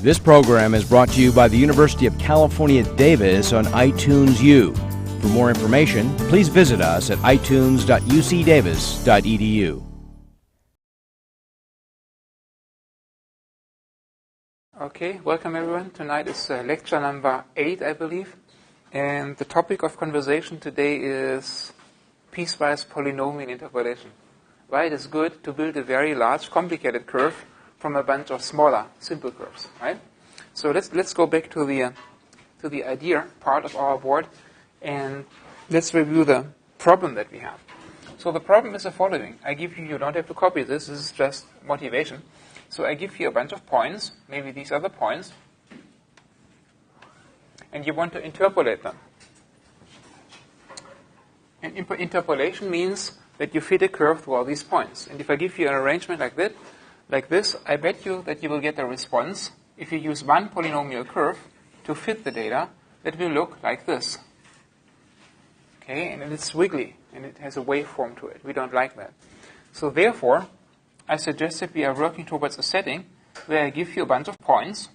This program is brought to you by the University of California, Davis on iTunes U. For more information, please visit us at itunes.ucdavis.edu. Okay, welcome everyone. Tonight is lecture number 8, I believe. And the topic of conversation today is piecewise polynomial interpolation. Why it is good to build a very large, complicated curve from a bunch of smaller, simple curves, right? So let's go back to the idea part of our board, and let's review the problem that we have. So the problem is the following. I give you don't have to copy this. This is just motivation. So I give you a bunch of points. Maybe these are the points, and you want to interpolate them. And interpolation means that you fit a curve through all these points. And if I give you an arrangement like this, I bet you that you will get a response if you use one polynomial curve to fit the data that will look like this. Okay, and it's wiggly, and it has a waveform to it. We don't like that. So therefore, I suggest that we are working towards a setting where I give you a bunch of points,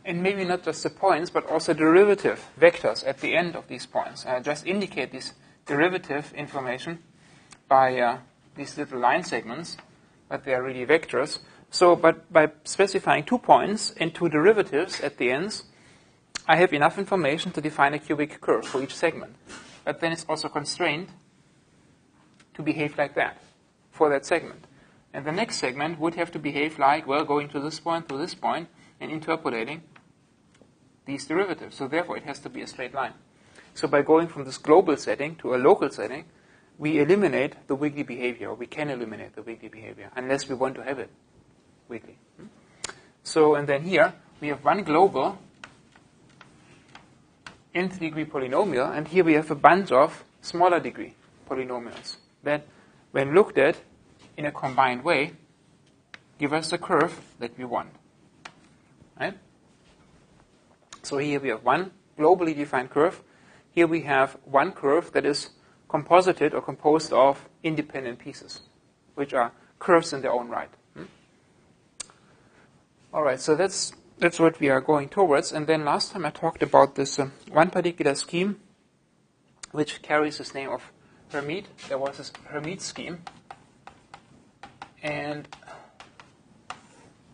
and maybe not just the points, but also derivative vectors at the end of these points. I just indicate this derivative information by these little line segments, but they are really vectors. So, but by specifying 2 points and 2 derivatives at the ends, I have enough information to define a cubic curve for each segment. But then it's also constrained to behave like that for that segment. And the next segment would have to behave like, well, going to this point, and interpolating these derivatives. So therefore, it has to be a straight line. So by going from this global setting to a local setting, we eliminate the wiggly behavior, or we can eliminate the wiggly behavior, unless we want to have it wiggly. So, and then here, we have one global nth degree polynomial, and here we have a bunch of smaller degree polynomials that, when looked at in a combined way, give us the curve that we want. Right? So here we have one globally defined curve. Here we have one curve that is composited or composed of independent pieces, which are curves in their own right. All right, so that's what we are going towards. And then last time I talked about this one particular scheme, which carries this name of Hermite. There was this Hermite scheme. And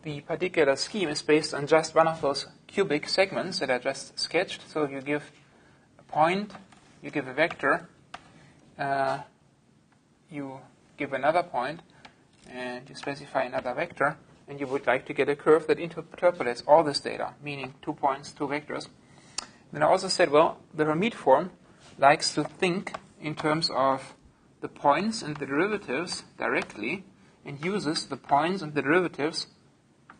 the particular scheme is based on just one of those cubic segments that I just sketched. So you give a point, you give a vector, you give another point, and you specify another vector, and you would like to get a curve that interpolates all this data, meaning 2 points, 2 vectors. Then I also said, well, the Hermite form likes to think in terms of the points and the derivatives directly, and uses the points and the derivatives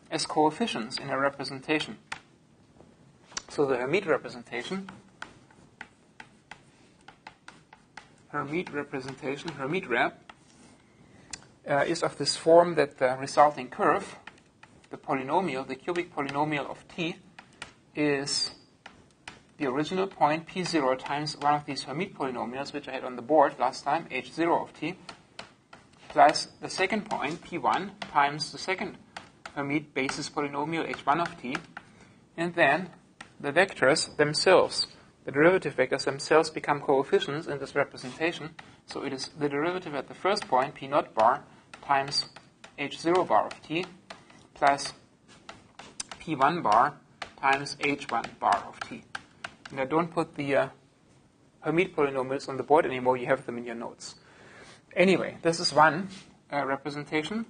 as coefficients in a representation. So the Hermite representation, Hermite rep, is of this form that the resulting curve, the polynomial, the cubic polynomial of t, is the original point p0 times one of these Hermite polynomials, which I had on the board last time, h0 of t, plus the second point, p1, times the second Hermite basis polynomial, h1 of t, and then the vectors themselves, the derivative vectors themselves, become coefficients in this representation. So it is the derivative at the first point, p naught bar, times h0 bar of t, plus p1 bar times h1 bar of t. And I don't put the Hermite polynomials on the board anymore. You have them in your notes. Anyway, this is one representation.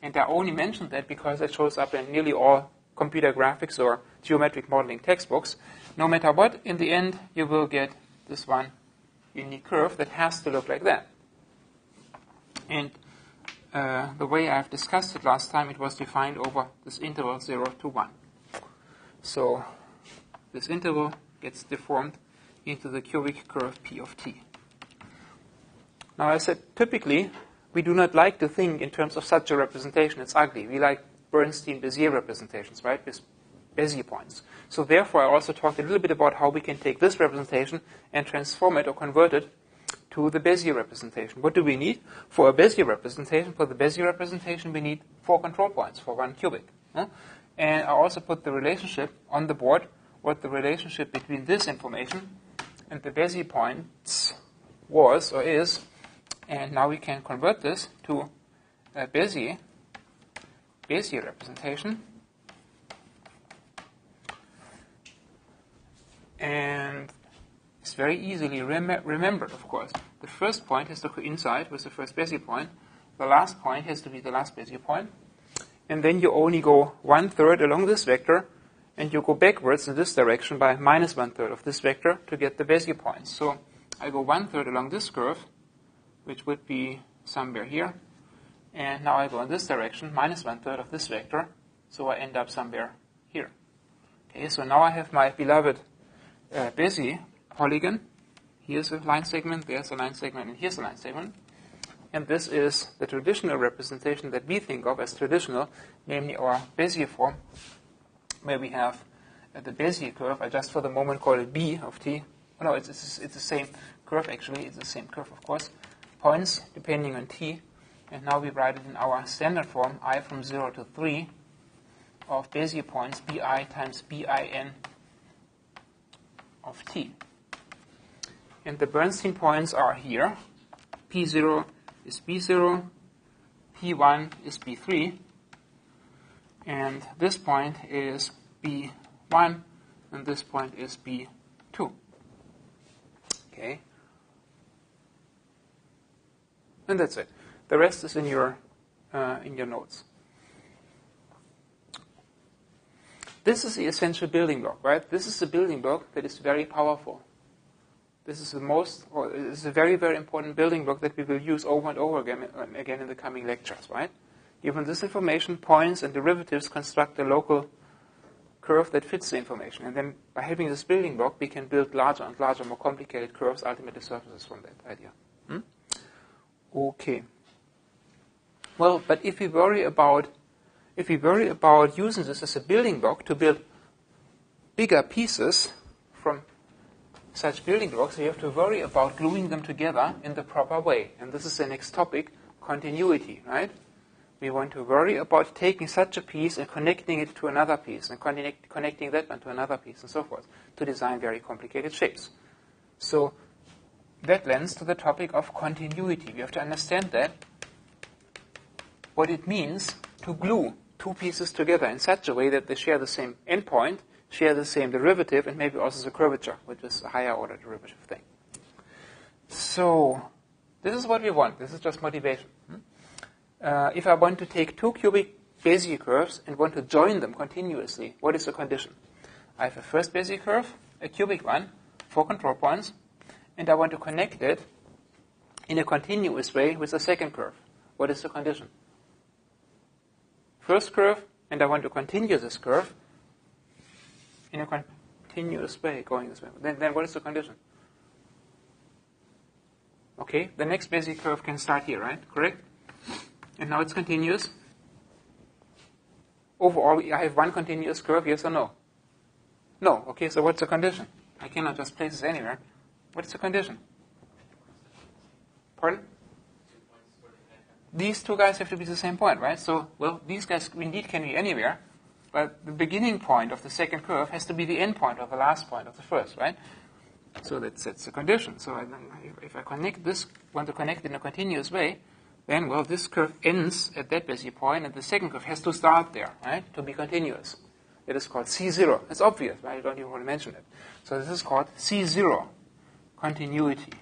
And I only mentioned that because it shows up in nearly all computer graphics or geometric modeling textbooks. No matter what, in the end, you will get this one unique curve that has to look like that. And the way I've discussed it last time, it was defined over this interval 0 to 1. So this interval gets deformed into the cubic curve P of t. Now I said typically we do not like to think in terms of such a representation. It's ugly. We like Bernstein-Bezier representations, right, with Bezier points. So therefore I also talked a little bit about how we can take this representation and transform it or convert it to the Bezier representation. What do we need for a Bezier representation? For the Bezier representation, we need 4 control points for 1 cubic. And I also put the relationship on the board, what the relationship between this information and the Bezier points was or is. And now we can convert this to a Bezier representation. And it's very easily remembered, of course. The first point has to coincide with the first Bezier point. The last point has to be the last Bezier point. And then you only go 1/3 along this vector, and you go backwards in this direction by minus 1/3 of this vector to get the Bezier points. So I go 1/3 along this curve, which would be somewhere here. And now I go in this direction, minus 1/3 of this vector, so I end up somewhere here. Okay, so now I have my beloved Bezier polygon. Here's a line segment, there's a line segment, and here's a line segment. And this is the traditional representation that we think of as traditional, namely our Bezier form, where we have the Bezier curve. I just for the moment call it B of t. Oh, no, it's the same curve actually. It's the same curve, of course. Points depending on t. And now we write it in our standard form, I from 0 to 3 of Bezier points, bi times bin of t. And the Bernstein points are here. P0 is B0, P1 is B3, and this point is B1, and this point is B2. Okay? And that's it. The rest is in your notes. This is the essential building block, right? This is the building block that is very powerful. This is a very, very important building block that we will use over and over again in the coming lectures, right? Given this information, points and derivatives construct a local curve that fits the information. And then by having this building block, we can build larger and larger, more complicated curves, ultimately surfaces from that idea. Okay. Well, but if we worry about using this as a building block to build bigger pieces from such building blocks, we have to worry about gluing them together in the proper way. And this is the next topic, continuity, right? We want to worry about taking such a piece and connecting it to another piece, and connecting that one to another piece, and so forth, to design very complicated shapes. So that lends to the topic of continuity. We have to understand that, what it means to glue 2 pieces together in such a way that they share the same endpoint, share the same derivative, and maybe also the curvature, which is a higher order derivative thing. So this is what we want. This is just motivation. If I want to take 2 cubic Bezier curves and want to join them continuously, what is the condition? I have a first Bezier curve, a cubic one, 4 control points, and I want to connect it in a continuous way with the second curve. What is the condition? First curve, and I want to continue this curve in a continuous way, going this way. Then what is the condition? Okay, the next Bezier curve can start here, right? Correct? And now it's continuous. Overall, I have one continuous curve, yes or no? No. Okay, so what's the condition? I cannot just place this anywhere. What's the condition? Pardon? These 2 guys have to be the same point, right? So, well, these guys indeed can be anywhere, but the beginning point of the second curve has to be the end point of the last point of the first, right? So that's the condition. So if I want to connect in a continuous way, then, well, this curve ends at that Bezier point, and the second curve has to start there, right, to be continuous. It is called C0. It's obvious, right? I don't even want to mention it. So this is called C0, continuity.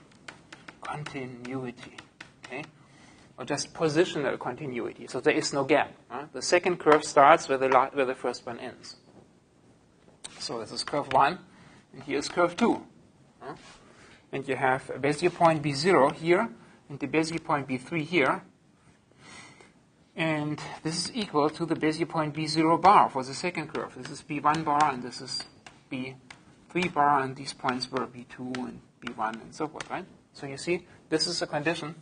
Continuity, okay? Or just positional continuity. So there is no gap. The second curve starts where the first one ends. So this is curve 1, and here is curve 2. And you have a Bezier point B0 here, and the Bezier point B3 here. And this is equal to the Bezier point B0 bar for the second curve. This is B1 bar, and this is B3 bar, and these points were B2 and B1 and so forth, right? So you see, this is a condition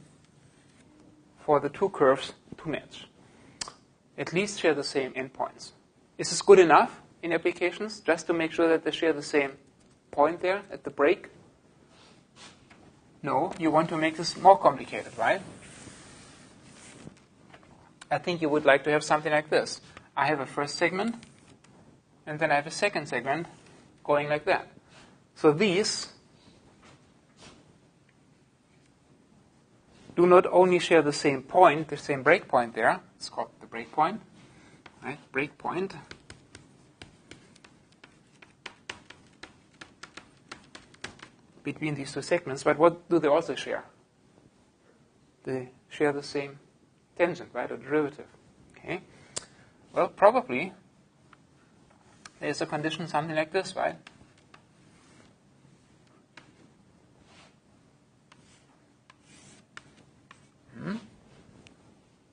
for the 2 curves to match. At least share the same endpoints. Is this good enough in applications, just to make sure that they share the same point there at the break? No, you want to make this more complicated, right? I think you would like to have something like this. I have a first segment, and then I have a second segment going like that. So these do not only share the same point, the same breakpoint there. It's called the breakpoint, right? Breakpoint. Between these two segments, but what do they also share? They share the same tangent, right, or derivative. Okay. Well, probably there's a condition something like this, right?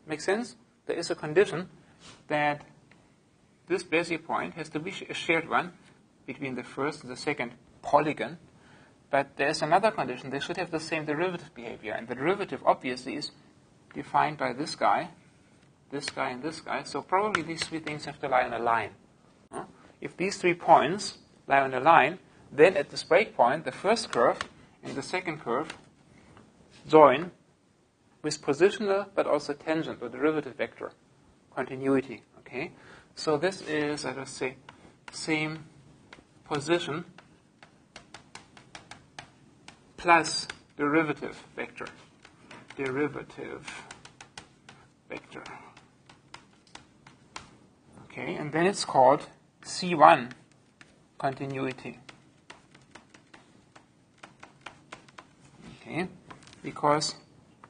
Makes sense? There is a condition that this Bezier point has to be a shared one between the first and the second polygon. But there's another condition. They should have the same derivative behavior. And the derivative, obviously, is defined by this guy, and this guy. So probably these three things have to lie on a line. If these 3 points lie on a line, then at this breakpoint, the first curve and the second curve join with positional but also tangent or derivative vector continuity. Okay, so this is, let us say, same position plus derivative vector. Okay, and then it's called C1 continuity. Okay, because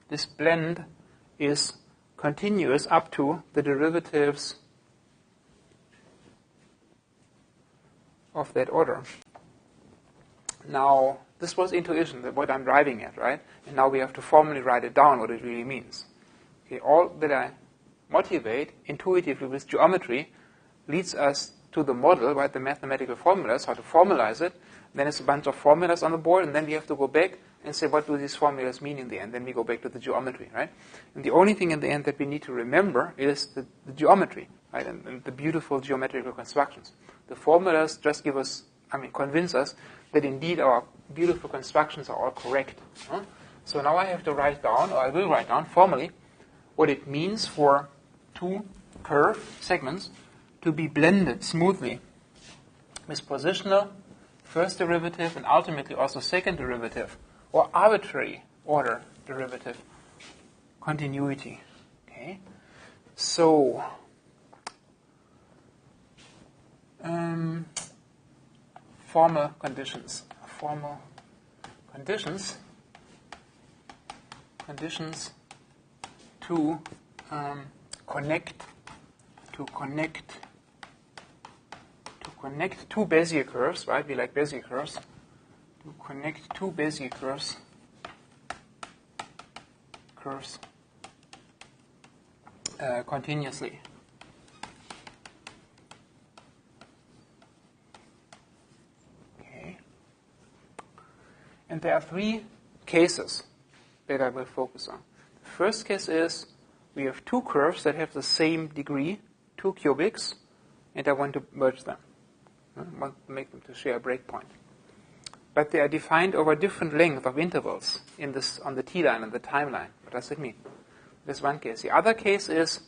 this blend is continuous up to the derivatives of that order. Now, this was intuition, what I'm driving at, right? And now we have to formally write it down, what it really means. Okay, all that I motivate intuitively with geometry leads us to the model, right? The mathematical formulas, how to formalize it. Then it's a bunch of formulas on the board, and then we have to go back and say, what do these formulas mean in the end? Then we go back to the geometry, right? And the only thing in the end that we need to remember is the geometry, right? And the beautiful geometrical constructions. The formulas just give us, convince us that indeed our beautiful constructions are all correct. So now I have to write down, or I will write down formally, what it means for 2 curve segments to be blended smoothly with positional first derivative and ultimately also second derivative or arbitrary order derivative continuity. Okay, so formal conditions to connect 2 Bezier curves, right? We like Bezier curves. To connect 2 Bezier curves continuously. Okay. And there are 3 cases that I will focus on. The first case is we have 2 curves that have the same degree, 2 cubics, and I want to merge them. I want to make them to share a breakpoint. But they are defined over different length of intervals on the t-line and the timeline. What does it mean? That's one case. The other case is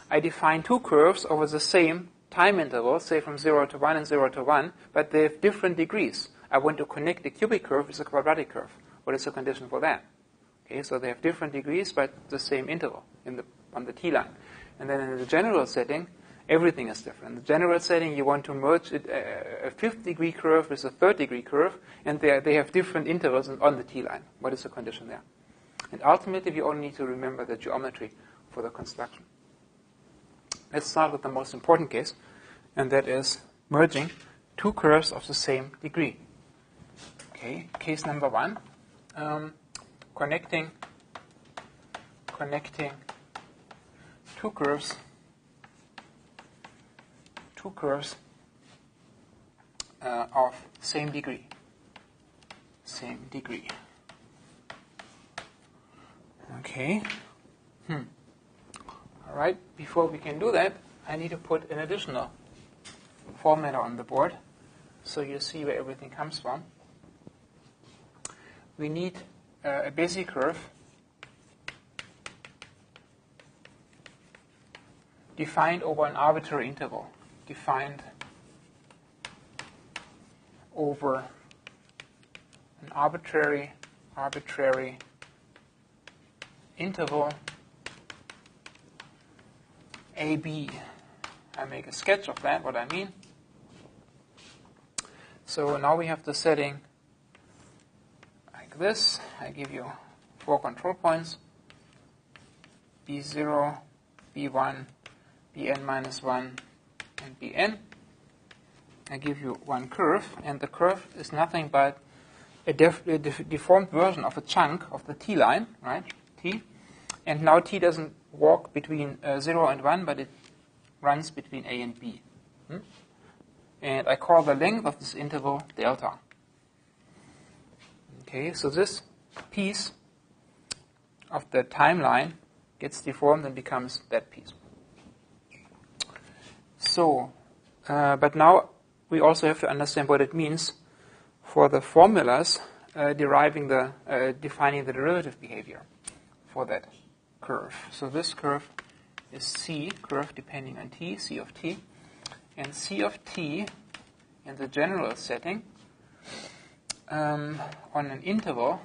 I define 2 curves over the same time interval, say from 0 to 1 and 0 to 1, but they have different degrees. I want to connect the cubic curve with a quadratic curve. What is the condition for that? Okay, so they have different degrees, but the same interval on the t-line. And then in the general setting, everything is different. In the general setting, you want to merge a 5th degree curve with a 3rd degree curve, and they have different intervals on the t-line. What is the condition there? And ultimately, we only need to remember the geometry for the construction. Let's start with the most important case, and that is merging 2 curves of the same degree. Okay, case number 1, connecting 2 curves of same degree. Okay. All right. Before we can do that, I need to put an additional formula on the board, so you see where everything comes from. We need a Bézier curve defined over an arbitrary interval, defined over an arbitrary interval AB. I make a sketch of that, what I mean. So now we have the setting like this. I give you 4 control points, B0, B1, Bn minus 1, and Bn. I give you one curve, and the curve is nothing but a deformed version of a chunk of the t line, right? T. And now t doesn't walk between 0 and 1, but it runs between a and b. And I call the length of this interval delta. Okay, so this piece of the timeline gets deformed and becomes that piece. So, but now we also have to understand what it means for the formulas defining the derivative behavior for that curve. So this curve is C, curve depending on t, C of t. And C of t in the general setting on an interval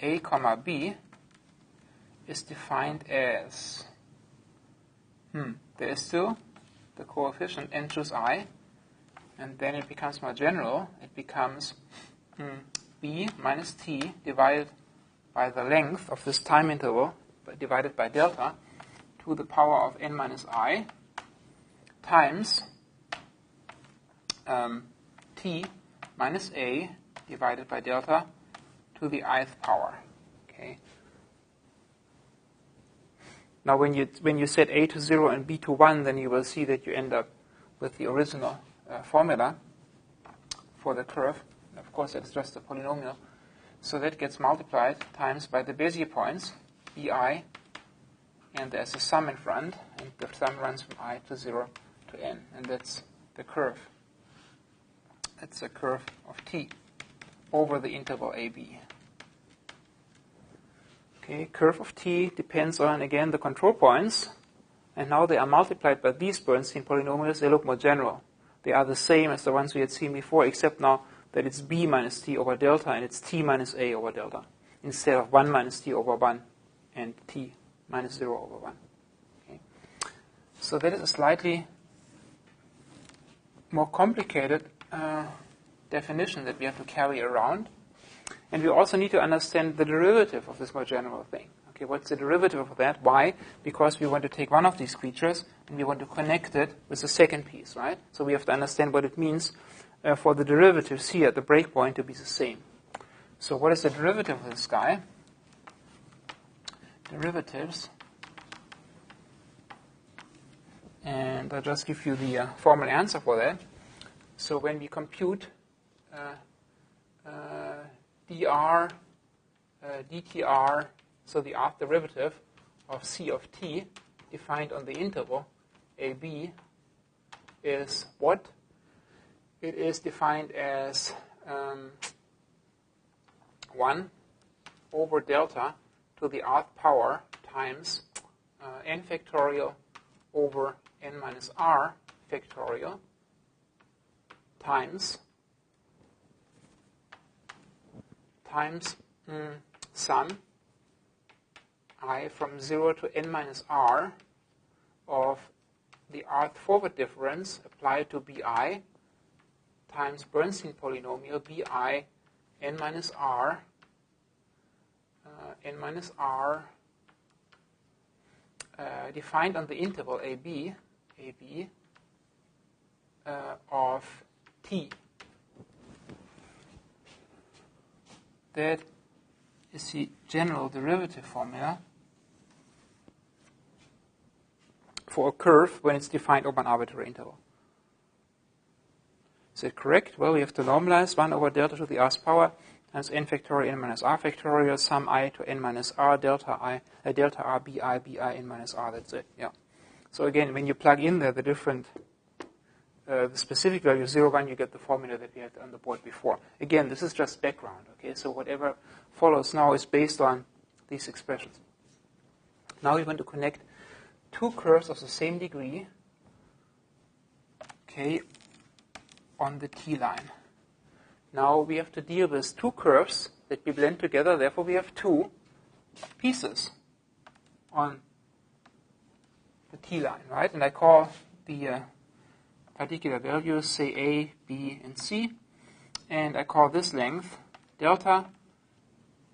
a comma b is defined as, there is still the coefficient n choose I, and then it becomes more general. It becomes b minus t divided by the length of this time interval divided by delta to the power of n minus I times t minus a divided by delta to the ith power. Okay. Now, when you set a to 0 and b to 1, then you will see that you end up with the original formula for the curve. Of course, that's just a polynomial. So that gets multiplied times by the Bézier points, bi, and there's a sum in front, and the sum runs from I to 0 to n, and that's the curve. That's a curve of t over the interval AB. Okay, curve of t depends on, again, the control points, and now they are multiplied by these Bernstein polynomials. They look more general. They are the same as the ones we had seen before, except now that it's b minus t over delta, and it's t minus a over delta, instead of 1 minus t over 1 and t minus 0 over 1. Okay. So that is a slightly more complicated definition that we have to carry around. And we also need to understand the derivative of this more general thing. Okay, what's the derivative of that? Why? Because we want to take one of these creatures and we want to connect it with the second piece, right? So we have to understand what it means for the derivatives here at the breakpoint to be the same. So what is the derivative of this guy? Derivatives. And I'll just give you the formal answer for that. So when we compute dr, dtr, so the rth derivative of c of t defined on the interval ab is what? It is defined as 1 over delta to the rth power times n factorial over n minus r factorial times sum I from 0 to n minus r of the rth forward difference applied to bi times Bernstein polynomial bi n minus r defined on the interval ab of t. That is the general derivative formula for a curve when it's defined over an arbitrary interval. Is that correct? Well, we have to normalize 1 over delta to the r's power times n factorial n minus r factorial sum I to n minus r delta r bi n minus r. That's it. Yeah. So again, when you plug in there the different the specific value 0, 1, you get the formula that we had on the board before. Again, this is just background. Okay, so whatever follows now is based on these expressions. Now we want to connect two curves of the same degree, okay, on the t line. Now we have to deal with two curves that we blend together. Therefore, we have two pieces on the t line, right? And I call the particular values, say A, B, and C. And I call this length delta.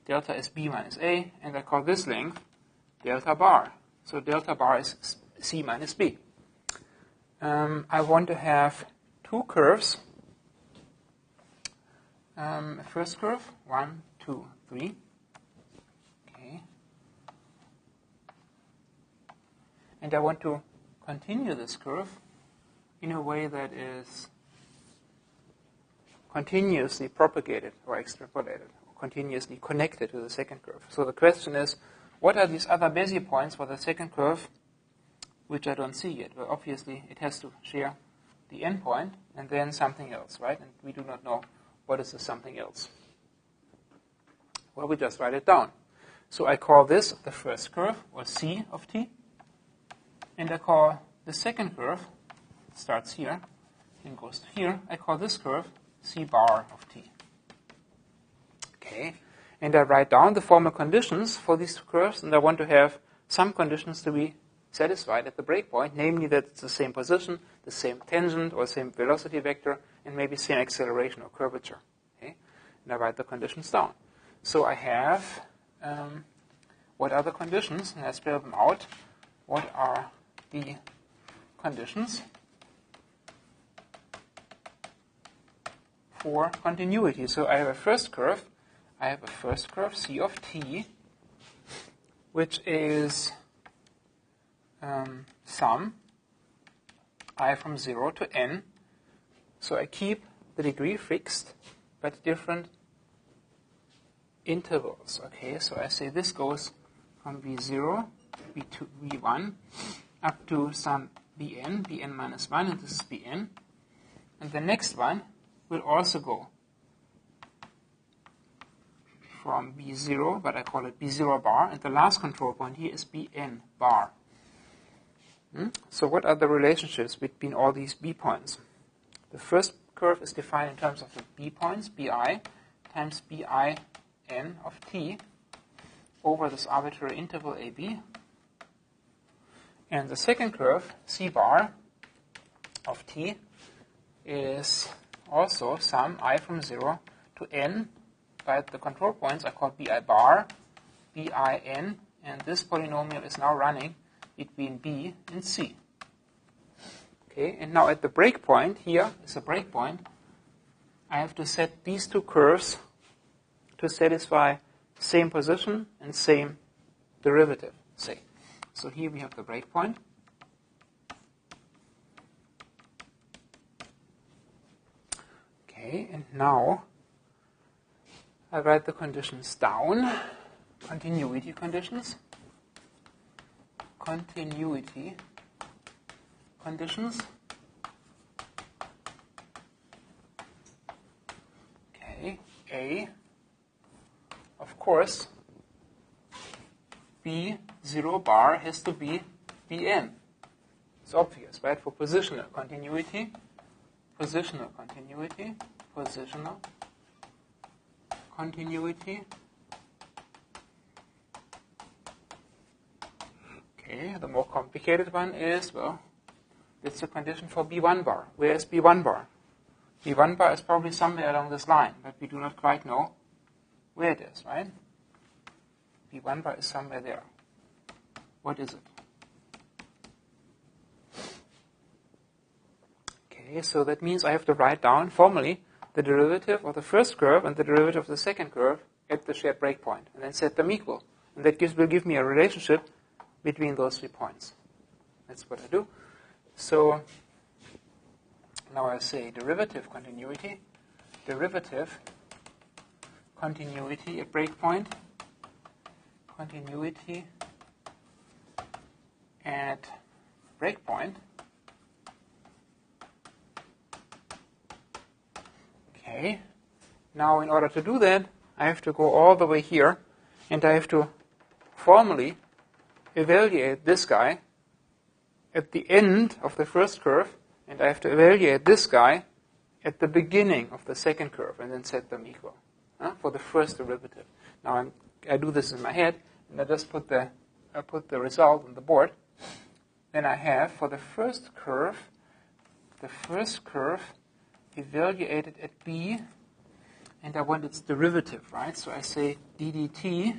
Delta is B minus A. And I call this length delta bar. So delta bar is C minus B. I want to have two curves. First curve, 1, 2, 3. Okay. And I want to continue this curve in a way that is continuously propagated or extrapolated, or continuously connected to the second curve. So the question is, what are these other Bezier points for the second curve, which I don't see yet? Well, obviously, it has to share the endpoint and then something else, right? And we do not know what is the something else. Well, we just write it down. So I call this the first curve, or C of t. And I call the second curve, it starts here and goes to here, I call this curve C bar of t. Okay. And I write down the formal conditions for these two curves, and I want to have some conditions to be satisfied at the breakpoint, namely that it's the same position, the same tangent or same velocity vector, and maybe same acceleration or curvature. Okay? And I write the conditions down. So I have, what are the conditions? And I spell them out. What are the conditions for continuity? So I have a first curve. I have a first curve, C of t, which is sum I from 0 to n. So I keep the degree fixed, but different intervals. Okay, so I say this goes from v0, v2, v1, up to some bn, bn minus 1, and this is bn. And the next one will also go from b0, but I call it b0 bar, and the last control point here is bn bar. So what are the relationships between all these b points? The first curve is defined in terms of the b points, bi, times bin of t over this arbitrary interval ab. And the second curve, c bar of t, is also sum I from 0 to n, but the control points are called bi bar, bin, and this polynomial is now running between b and c. Okay, and now at the breakpoint, here is a breakpoint, I have to set these two curves to satisfy same position and same derivative, say. So here we have the breakpoint. Okay, and now I write the conditions down, continuity conditions. Continuity conditions. Okay, A, of course, B0 bar has to be Bn. It's obvious, right? For positional continuity, positional continuity, positional continuity. Okay, the more complicated one is, well, it's a condition for B1 bar. Where is B1 bar? B1 bar is probably somewhere along this line, but we do not quite know where it is, right? B1 bar is somewhere there. What is it? Okay, so that means I have to write down formally the derivative of the first curve and the derivative of the second curve at the shared breakpoint, and then set them equal. And that will give me a relationship between those 3 points. That's what I do. So now I say derivative continuity at breakpoint, continuity at breakpoint Okay. Now, in order to do that, I have to go all the way here, and I have to formally evaluate this guy at the end of the first curve, and I have to evaluate this guy at the beginning of the second curve, and then set them equal for the first derivative. Now, I do this in my head, and I just put the result on the board. Then I have, for the first curve evaluated at b, and I want its derivative, right? So I say d dt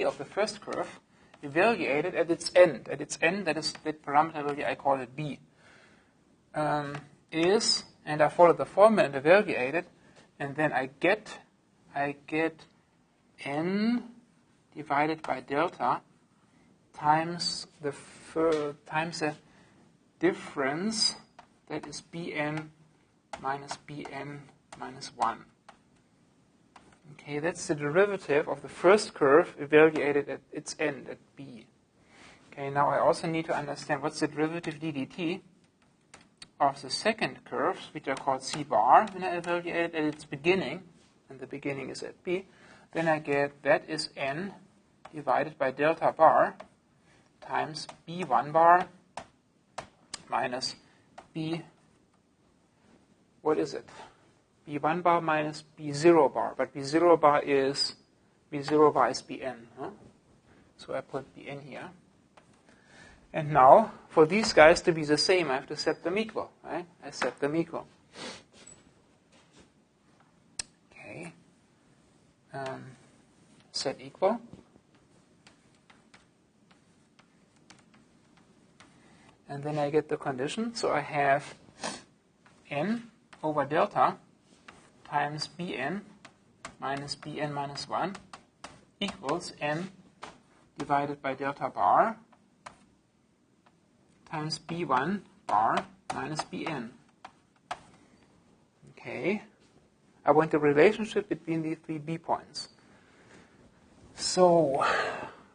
of the first curve evaluated at its end. At its end, that is that parameter value, I call it b, is, and I follow the formula and evaluate it, and then I get n divided by delta times the difference, that is bn minus 1. Okay, that's the derivative of the first curve evaluated at its end, at b. Okay, now I also need to understand what's the derivative d dt of the second curve, which are called c bar, when I evaluate it at its beginning, and the beginning is at b. Then I get that is n divided by delta bar times b1 bar minus b, what is it? b1 bar minus b0 bar, but b0 bar is bn. So I put bn here. And now, for these guys to be the same, I have to set them equal, right? I set them equal. Okay. Set equal. And then I get the condition. So I have n over delta times bn minus 1 equals n divided by delta bar times b1 bar minus bn. Okay. I want the relationship between these three b points. So,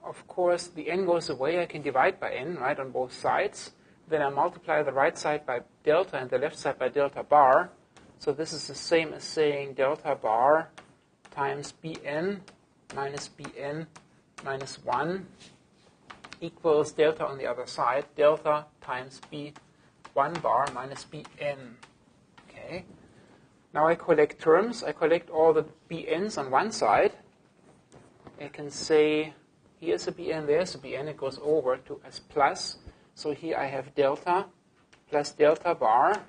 of course, the n goes away. I can divide by n, right, on both sides. Then I multiply the right side by delta and the left side by delta bar. So this is the same as saying delta bar times bn minus 1 equals delta on the other side, delta times b1 bar minus bn. Okay. Now I collect terms. I collect all the bn's on one side. I can say here's a bn, there's a bn. It goes over to as plus. So here I have delta plus delta bar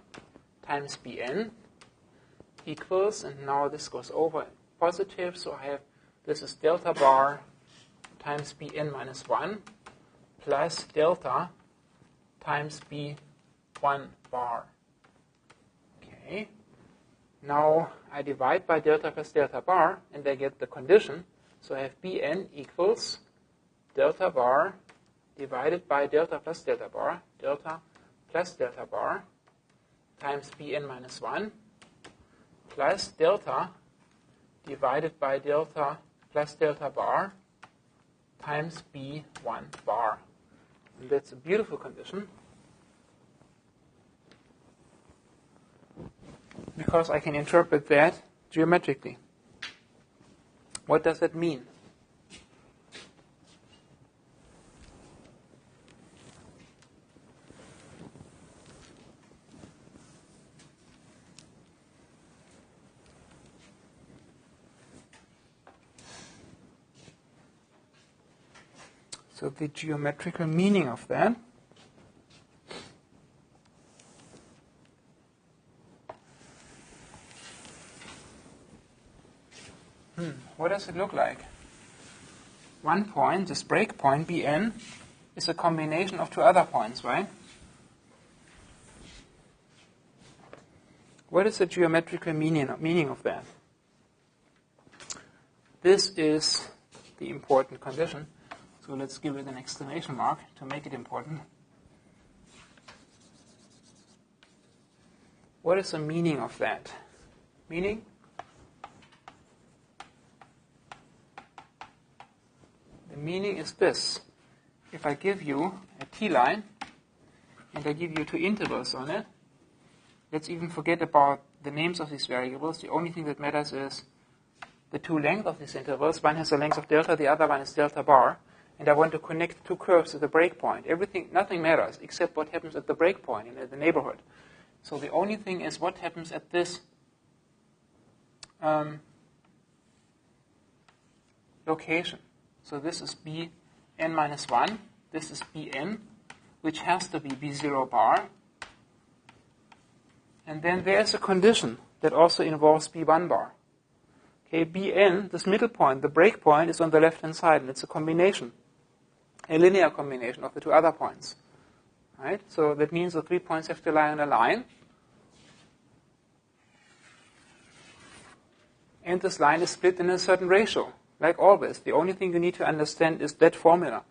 times bn equals, and now this goes over positive. So I have, this is delta bar times bn minus 1 plus delta times b1 bar. Okay. Now I divide by delta plus delta bar, and I get the condition. So I have bn equals delta bar divided by delta plus delta bar times bn minus 1 plus delta divided by delta plus delta bar times b1 bar. And that's a beautiful condition, because I can interpret that geometrically. What does that mean? So the geometrical meaning of that what does it look like? One point, this break point, Bn, is a combination of two other points, right? What is the geometrical meaning of that? This is the important condition. So let's give it an exclamation mark to make it important. What is the meaning of that? Meaning? The meaning is this. if I give you a t-line and I give you two intervals on it, let's even forget about the names of these variables. The only thing that matters is the two lengths of these intervals. One has a length of delta, the other one is delta bar. And I want to connect two curves to the breakpoint. Nothing matters except what happens at the breakpoint in the neighborhood. So the only thing is what happens at this location. So this is bn minus 1. This is bn, which has to be b0 bar. And then there's a condition that also involves b1 bar. Okay, bn, this middle point, the breakpoint, is on the left-hand side, and it's a combination, a linear combination of the two other points. Right? So that means the 3 points have to lie on a line. And this line is split in a certain ratio, like always. The only thing you need to understand is that formula,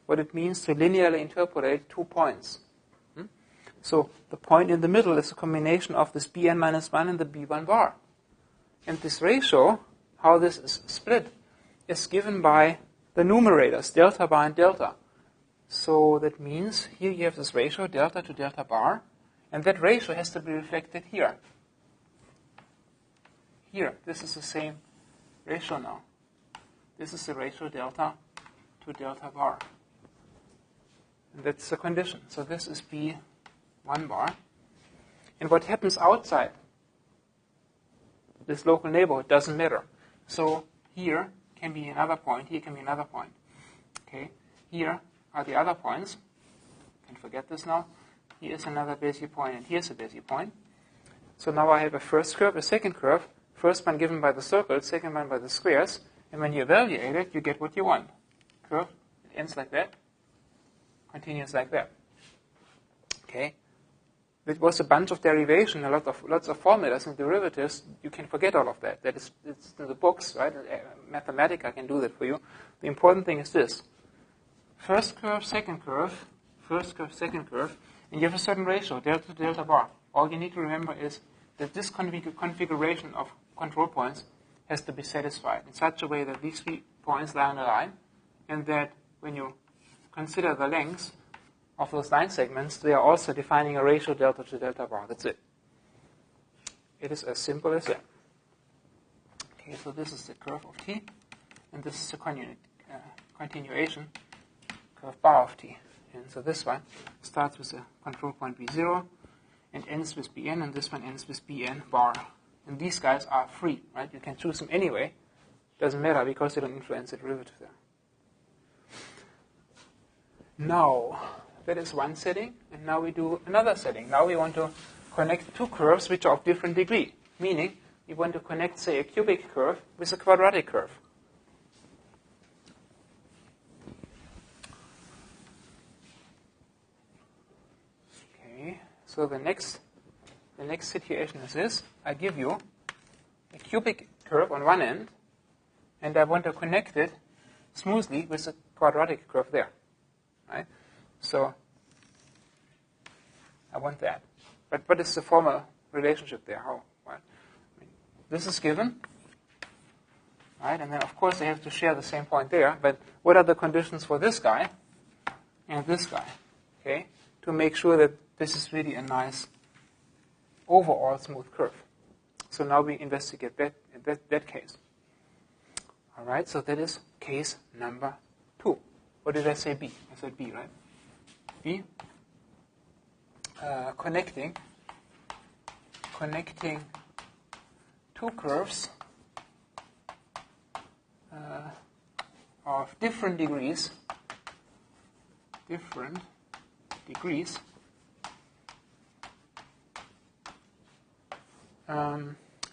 what it means to linearly interpolate 2 points. So the point in the middle is a combination of this bn minus 1 and the b1 bar. And this ratio, how this is split, is given by the numerators, delta bar and delta. So that means here you have this ratio, delta to delta bar, and that ratio has to be reflected here. Here, this is the same ratio now. This is the ratio delta to delta bar. And that's the condition. So this is b1 bar. And what happens outside this local neighborhood doesn't matter. So here can be another point, here can be another point. Okay, here are the other points. You can forget this now. Here is another Bezier point, and here's a Bezier point. So now I have a first curve, a second curve. First one given by the circles, second one by the squares. And when you evaluate it, you get what you want. Curve, it ends like that, continues like that. Okay. It was a bunch of derivation, lots of formulas and derivatives. You can forget all of that. It's in the books, right? Mathematica can do that for you. The important thing is this: first curve, second curve, first curve, second curve, and you have a certain ratio, delta to delta bar. All you need to remember is that this configuration of control points has to be satisfied in such a way that these 3 points lie on a line, and that when you consider the lengths of those line segments, they are also defining a ratio delta to delta bar. That's it. It is as simple as that. Okay, so this is the curve of t, and this is the continuation curve bar of t. And so this one starts with a control point b0 and ends with bn, and this one ends with bn bar. And these guys are free, right? You can choose them anyway. Doesn't matter because they don't influence the derivative there. Now, that is one setting, and now we do another setting. Now we want to connect two curves which are of different degree, meaning we want to connect, say, a cubic curve with a quadratic curve. Okay, so the next situation is this. I give you a cubic curve on one end, and I want to connect it smoothly with a quadratic curve there. Right? So I want that. But what is the formal relationship there? How? Well, this is given. Right? And then, of course, they have to share the same point there. But what are the conditions for this guy and this guy? Okay? To make sure that this is really a nice overall smooth curve. So now we investigate that case. All right? So that is case number 2. What did I say B? I said B, right? B. Connecting two curves of different degrees,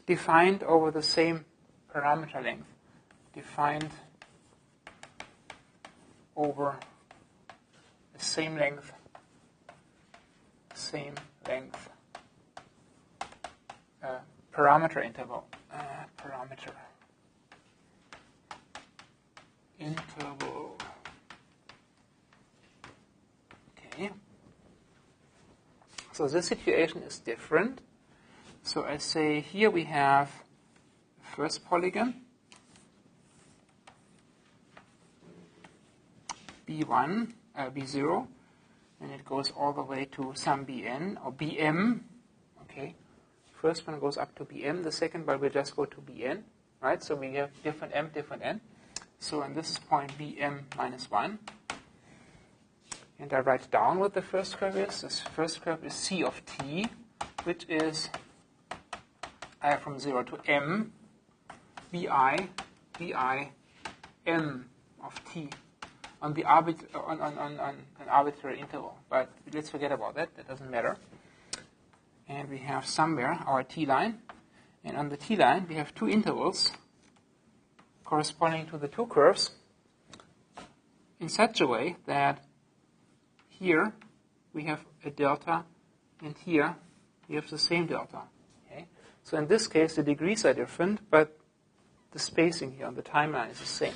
defined over the same parameter length, defined over the same length parameter interval. Okay. So this situation is different. So I say here we have the first polygon, B1, B0, and it goes all the way to some Bn, or Bm, okay? First one goes up to Bm, the second one will just go to Bn, right? So we have different m, different n. So, and this is point Bm minus 1. And I write down what the first curve is. This first curve is C of t, which is from 0 to m, bi m of t on the on an arbitrary interval. But let's forget about that. That doesn't matter. And we have somewhere our t line. And on the t line, we have two intervals corresponding to the two curves in such a way that here we have a delta, and here we have the same delta. Okay? So in this case, the degrees are different, but the spacing here on the timeline is the same.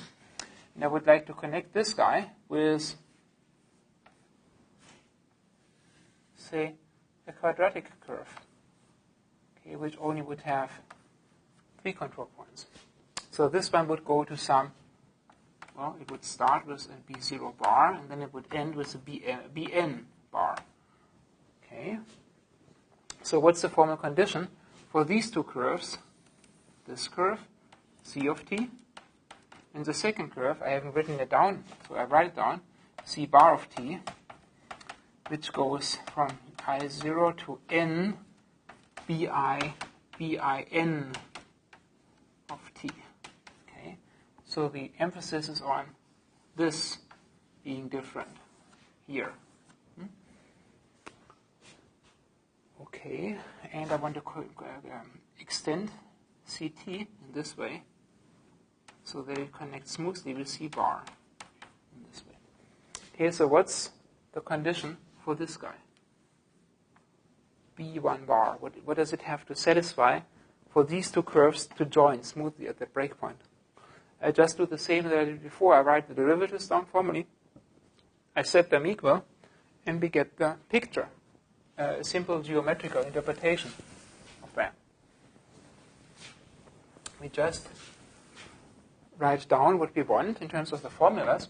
And I would like to connect this guy with, say, a quadratic curve, okay, which only would have 3 control points. So this one would go to some, well, it would start with a B0 bar, and then it would end with a Bn bar. Okay. So what's the formal condition for these two curves? This curve, C of t, and the second curve, I haven't written it down, so I write it down, C bar of t, which goes from I0 to n bin of t. Okay, so the emphasis is on this being different here. Okay, and I want to extend CT in this way so that it connects smoothly with C bar in this way. Okay, so what's the condition for this guy? B1 bar. What does it have to satisfy for these two curves to join smoothly at the breakpoint? I just do the same that I did before. I write the derivatives down formally. I set them equal, and we get the picture. A simple geometrical interpretation of that. We just write down what we want in terms of the formulas,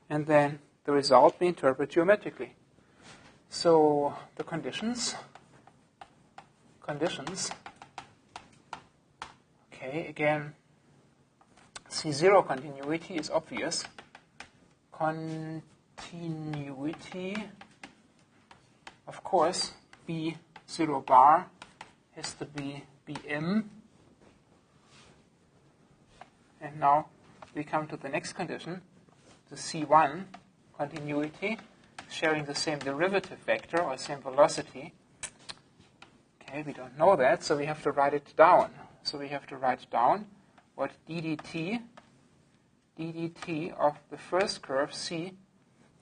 and then the result we interpret geometrically. So the conditions, okay, again, C0 continuity is obvious. Continuity, of course, B0 bar has to be Bm. And now we come to the next condition, the C1 continuity, sharing the same derivative vector or same velocity. Okay, we don't know that, so we have to write it down. So we have to write down what ddt of the first curve C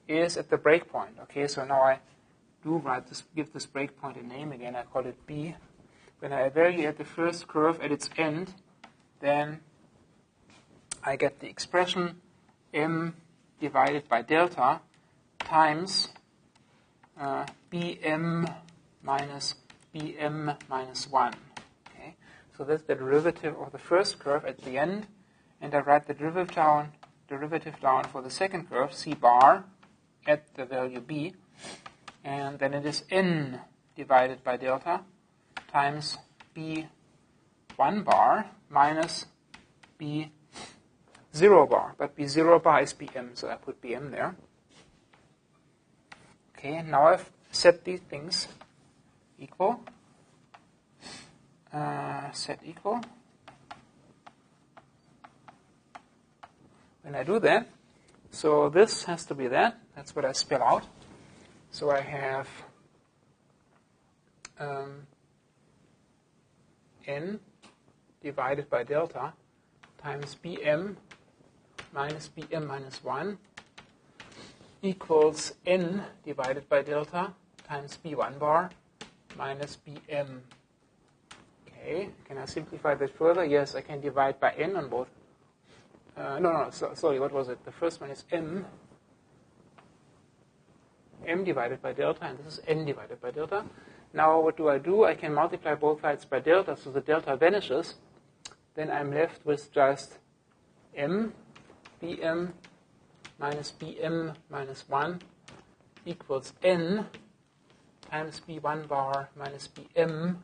is at the breakpoint. Okay, so now I do write this, give this breakpoint a name again. I call it B. When I evaluate the first curve at its end, then I get the expression m divided by delta times bm minus 1. Okay, so that's the derivative of the first curve at the end, and I write the derivative down for the second curve, C bar, at the value b, and then it is n divided by delta times b1 bar minus b0 bar. But b0 bar is bm, so I put bm there. Okay, and now I've set these things equal. Set equal. When I do that, so this has to be that. That's what I spell out. So I have n divided by delta times bm minus 1 equals n divided by delta times b1 bar minus bm. Okay, can I simplify that further? Yes, I can divide by n on both. Sorry, what was it? The first one is m divided by delta, and this is n divided by delta. Now what do? I can multiply both sides by delta, so the delta vanishes. Then I'm left with just m bm minus bm minus 1 equals n times b1 bar minus bm.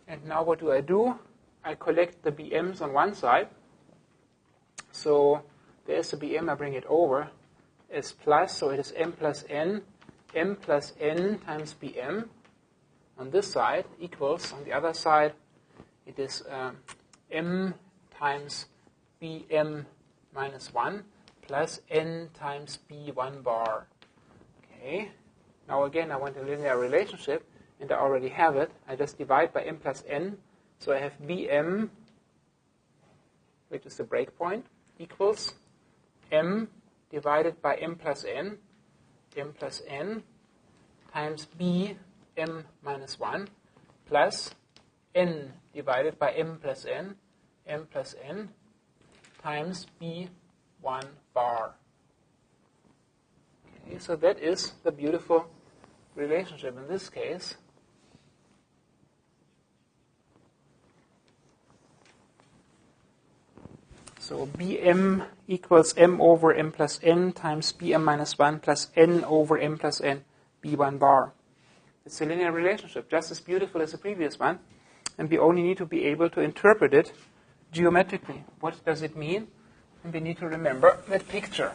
And now what do? I collect the bm's on one side. So there's the bm, I bring it over as plus, so it is m plus n times bm on this side equals, on the other side, it is m times bm minus 1 plus n times b1 bar. Okay. Now again, I want a linear relationship, and I already have it. I just divide by m plus n. So I have bm, which is the breakpoint, equals m divided by m plus n times bm minus 1 plus n divided by m plus n times b1 bar. Okay, so that is the beautiful relationship in this case. So bm equals m over m plus n times bm minus 1 plus n over m plus n b1 bar. It's a linear relationship, just as beautiful as the previous one, and we only need to be able to interpret it geometrically. What does it mean? And we need to remember that picture.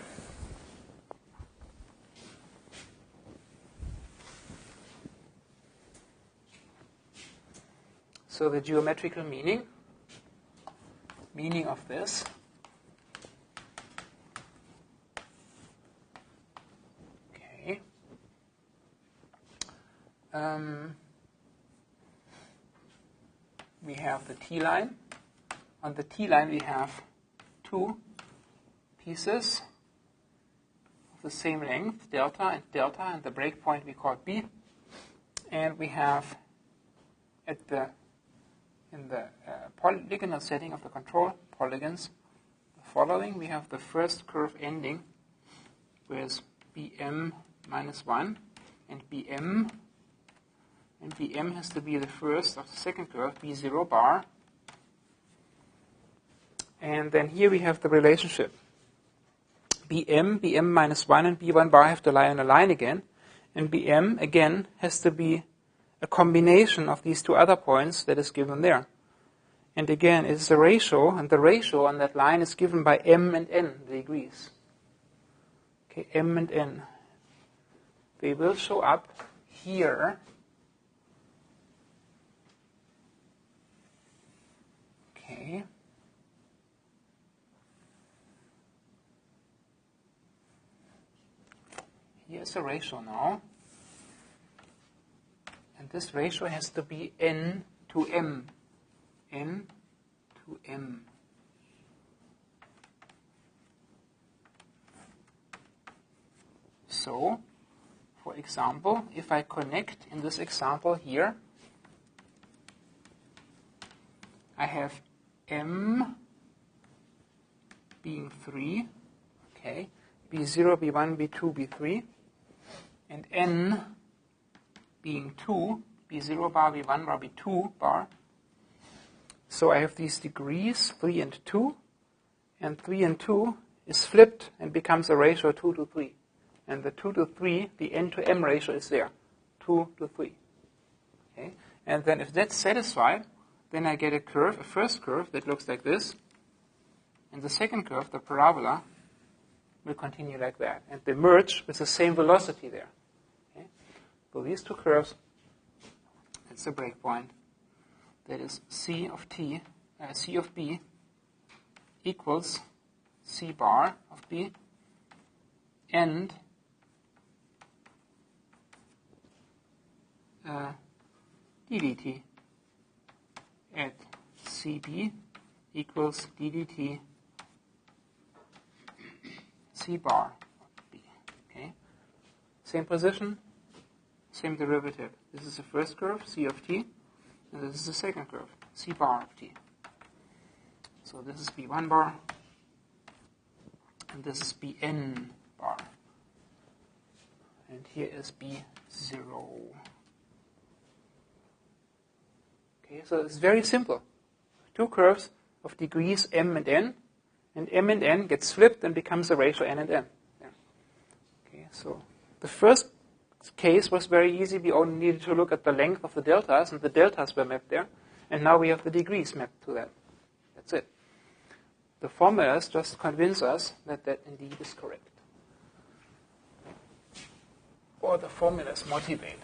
So the geometrical meaning of this we have the T-line. On the T-line we have two pieces of the same length, delta, and the breakpoint we call B. And we have in the polygonal setting of the control polygons the following. We have the first curve ending with bm minus 1 and bm. And bm has to be the first of the second curve, b0 bar. And then here we have the relationship. bm minus 1, and b1 bar have to lie on a line again. And bm, again, has to be a combination of these two other points that is given there. And again, it's a ratio, and the ratio on that line is given by m and n, the degrees. Okay, m and n. They will show up here. Okay. Here's a ratio now. And this ratio has to be n to m. N to m. So, for example, if I connect in this example here, I have m being 3, okay, b0, b1, b2, b3, and n being 2, b0 bar, b1 bar, b2 bar. So I have these degrees, 3 and 2, and 3 and 2 is flipped and becomes a ratio 2 to 3. And the 2 to 3, the n to m ratio is there, 2 to 3. Okay? And then if that's satisfied, then I get a curve, a first curve that looks like this, and the second curve, the parabola, will continue like that. And they merge with the same velocity there. Okay? So these two curves, that's the breakpoint. That is C of B equals C bar of B, and d dt at CB equals d dt C bar of B. Okay? Same position, same derivative. This is the first curve, C of t, and this is the second curve, C bar of t. So this is B1 bar, and this is Bn bar. And here is B0. Okay, so it's very simple. Two curves of degrees m and n, And m and n gets flipped and becomes a ratio n and n. Yeah. Okay, so the first case was very easy. We only needed to look at the length of the deltas, and the deltas were mapped there. And now we have the degrees mapped to that. That's it. The formulas just convince us that that indeed is correct. Or the formulas motivate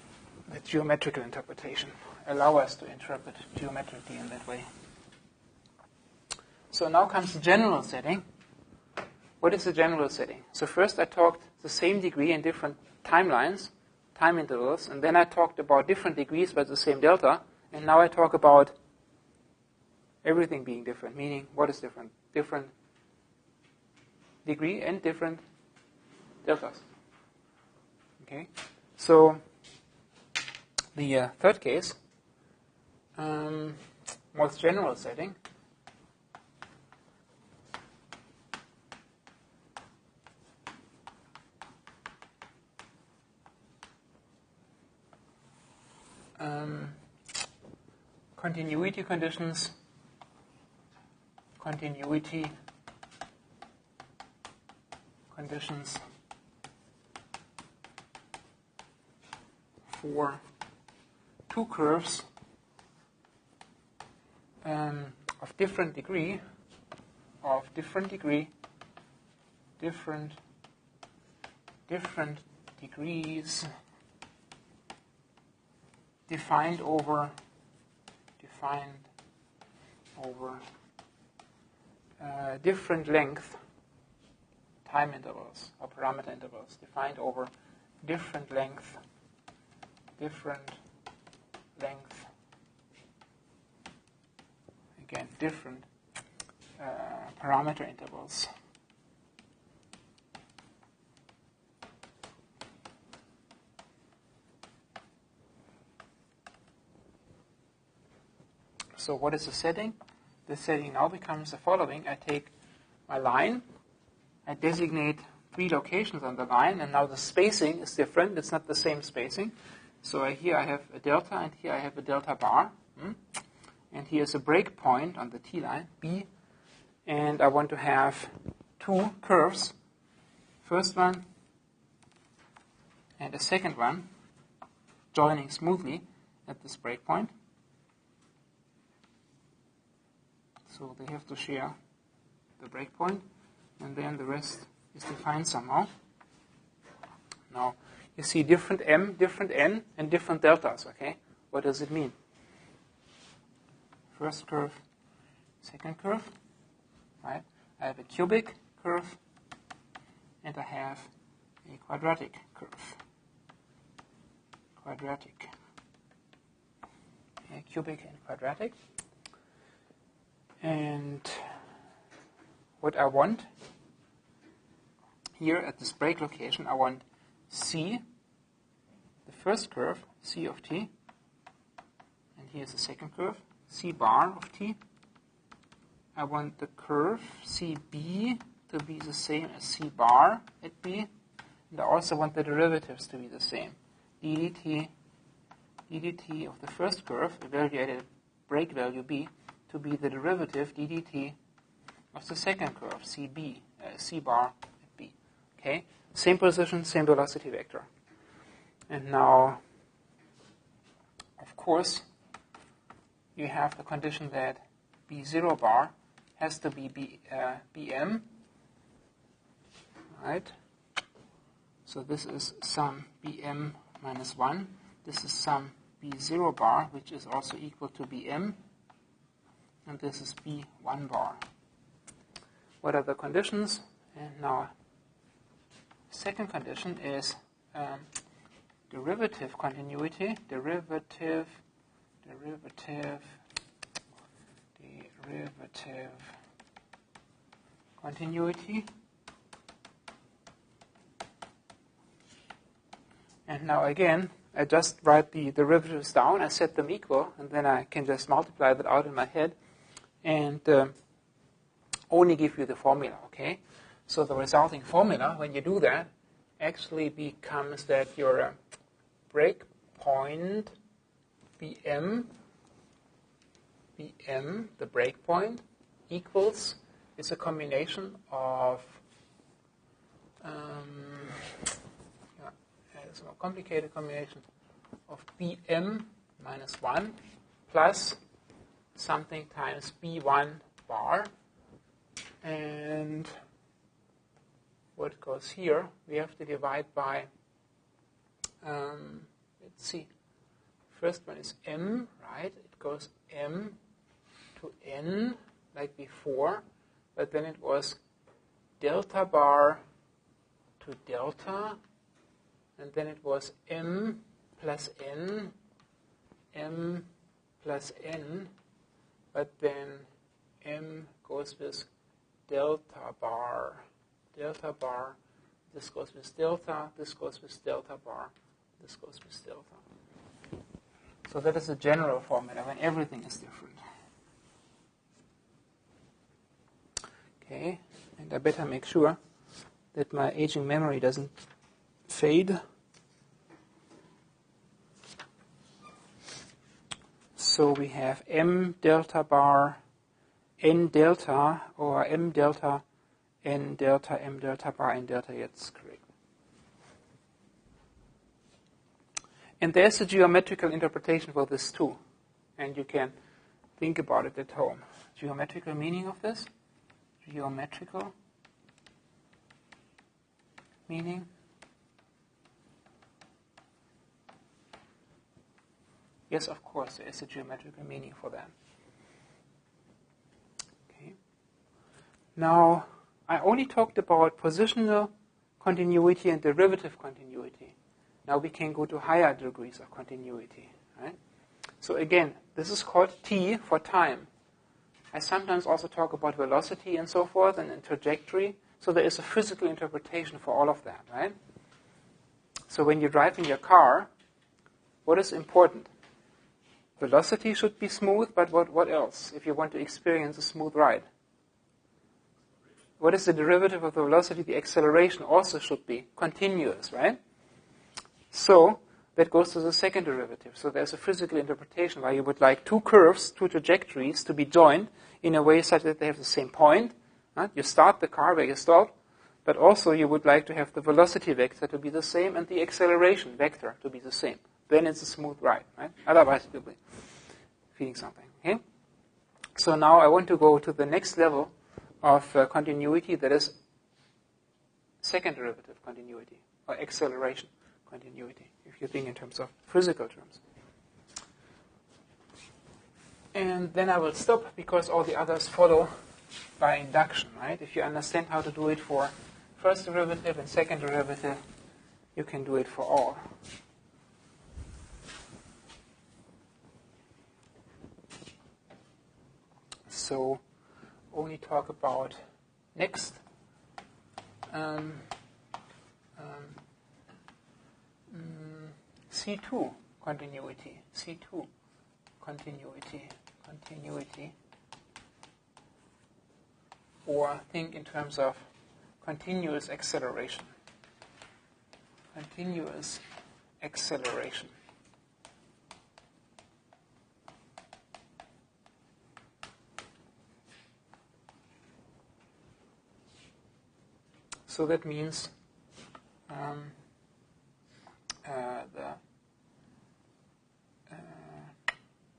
the geometrical interpretation, allow us to interpret geometrically in that way. So now comes the general setting. What is the general setting? So first I talked the same degree in different timelines, time intervals, and then I talked about different degrees but the same delta, and now I talk about everything being different, meaning what is different? Different degree and different deltas. Okay, so the third case, most general setting. Continuity conditions, for two curves of different degrees defined over different length time intervals or parameter intervals, defined over different length, again, different parameter intervals. So what is the setting? The setting now becomes the following. I take my line, I designate 3 locations on the line, and now the spacing is different. It's not the same spacing. So here I have a delta, and here I have a delta bar. And here's a breakpoint on the t-line, B. And I want to have 2 curves, first one and a second one, joining smoothly at this breakpoint. So they have to share the breakpoint, and then the rest is defined somehow. Now, you see different m, different n, and different deltas, okay? What does it mean? First curve, second curve, right? I have a cubic curve, and I have a quadratic curve. Cubic and quadratic. And what I want here at this break location, I want C, the first curve, C of t, and here's the second curve, C bar of t. I want the curve CB to be the same as C bar at B, and I also want the derivatives to be the same. ddt of the first curve, evaluated at break value B, to be the derivative ddt of the second curve, CB, C bar at B. Okay? Same position, same velocity vector. And now, of course, you have the condition that B0 bar has to be Bm. Right? So this is some Bm minus 1. This is some B0 bar, which is also equal to Bm. And this is B1 bar. What are the conditions? And now, second condition is derivative continuity, derivative continuity. And now again, I just write the derivatives down, I set them equal, and then I can just multiply that out in my head and only give you the formula, okay? So the resulting formula, when you do that, actually becomes that your breakpoint Bm, the breakpoint, equals is a combination of it's a more complicated combination of bm minus 1 plus something times b1 bar. And what goes here, we have to divide by, let's see, first one is m, right? It goes m to n like before, but then it was delta bar to delta, and then it was m plus n, m plus n, but then m goes with delta bar, this goes with delta, this goes with delta bar, this goes with delta. So that is the general formula when everything is different. Okay, and I better make sure that my aging memory doesn't fade. So we have m delta bar n delta, or m delta n delta m delta bar n delta. That's correct. And there's a geometrical interpretation for this too, and you can think about it at home. Geometrical meaning of this? Geometrical meaning? Yes, of course, there is a geometrical meaning for that. Okay. Now, I only talked about positional continuity and derivative continuity. Now we can go to higher degrees of continuity, right? So again, this is called t for time. I sometimes also talk about velocity and so forth, and trajectory. So there is a physical interpretation for all of that, right? So when you drive in your car, what is important? Velocity should be smooth, but what else if you want to experience a smooth ride? What is the derivative of the velocity? The acceleration also should be continuous, right? So that goes to the second derivative. So there's a physical interpretation where you would like two curves, two trajectories to be joined in a way such that they have the same point. Right? You start the car where you stop, but also you would like to have the velocity vector to be the same and the acceleration vector to be the same. Then it's a smooth ride, right? Otherwise you'll be feeling something. Okay? So now I want to go to the next level of continuity, that is second derivative continuity, or acceleration continuity, if you think in terms of physical terms. And then I will stop because all the others follow by induction, right? If you understand how to do it for first derivative and second derivative, you can do it for all. So only talk about next C2 continuity, C2 continuity, or think in terms of continuous acceleration. Continuous acceleration. So that means the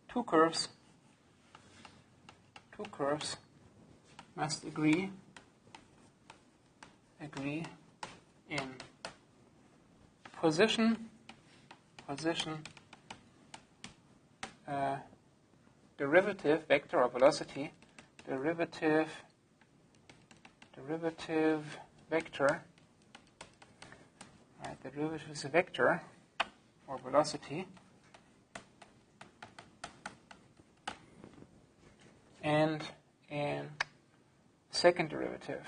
two curves must agree in position derivative vector or velocity, derivative vector, right? The derivative is a vector or velocity, and in second derivative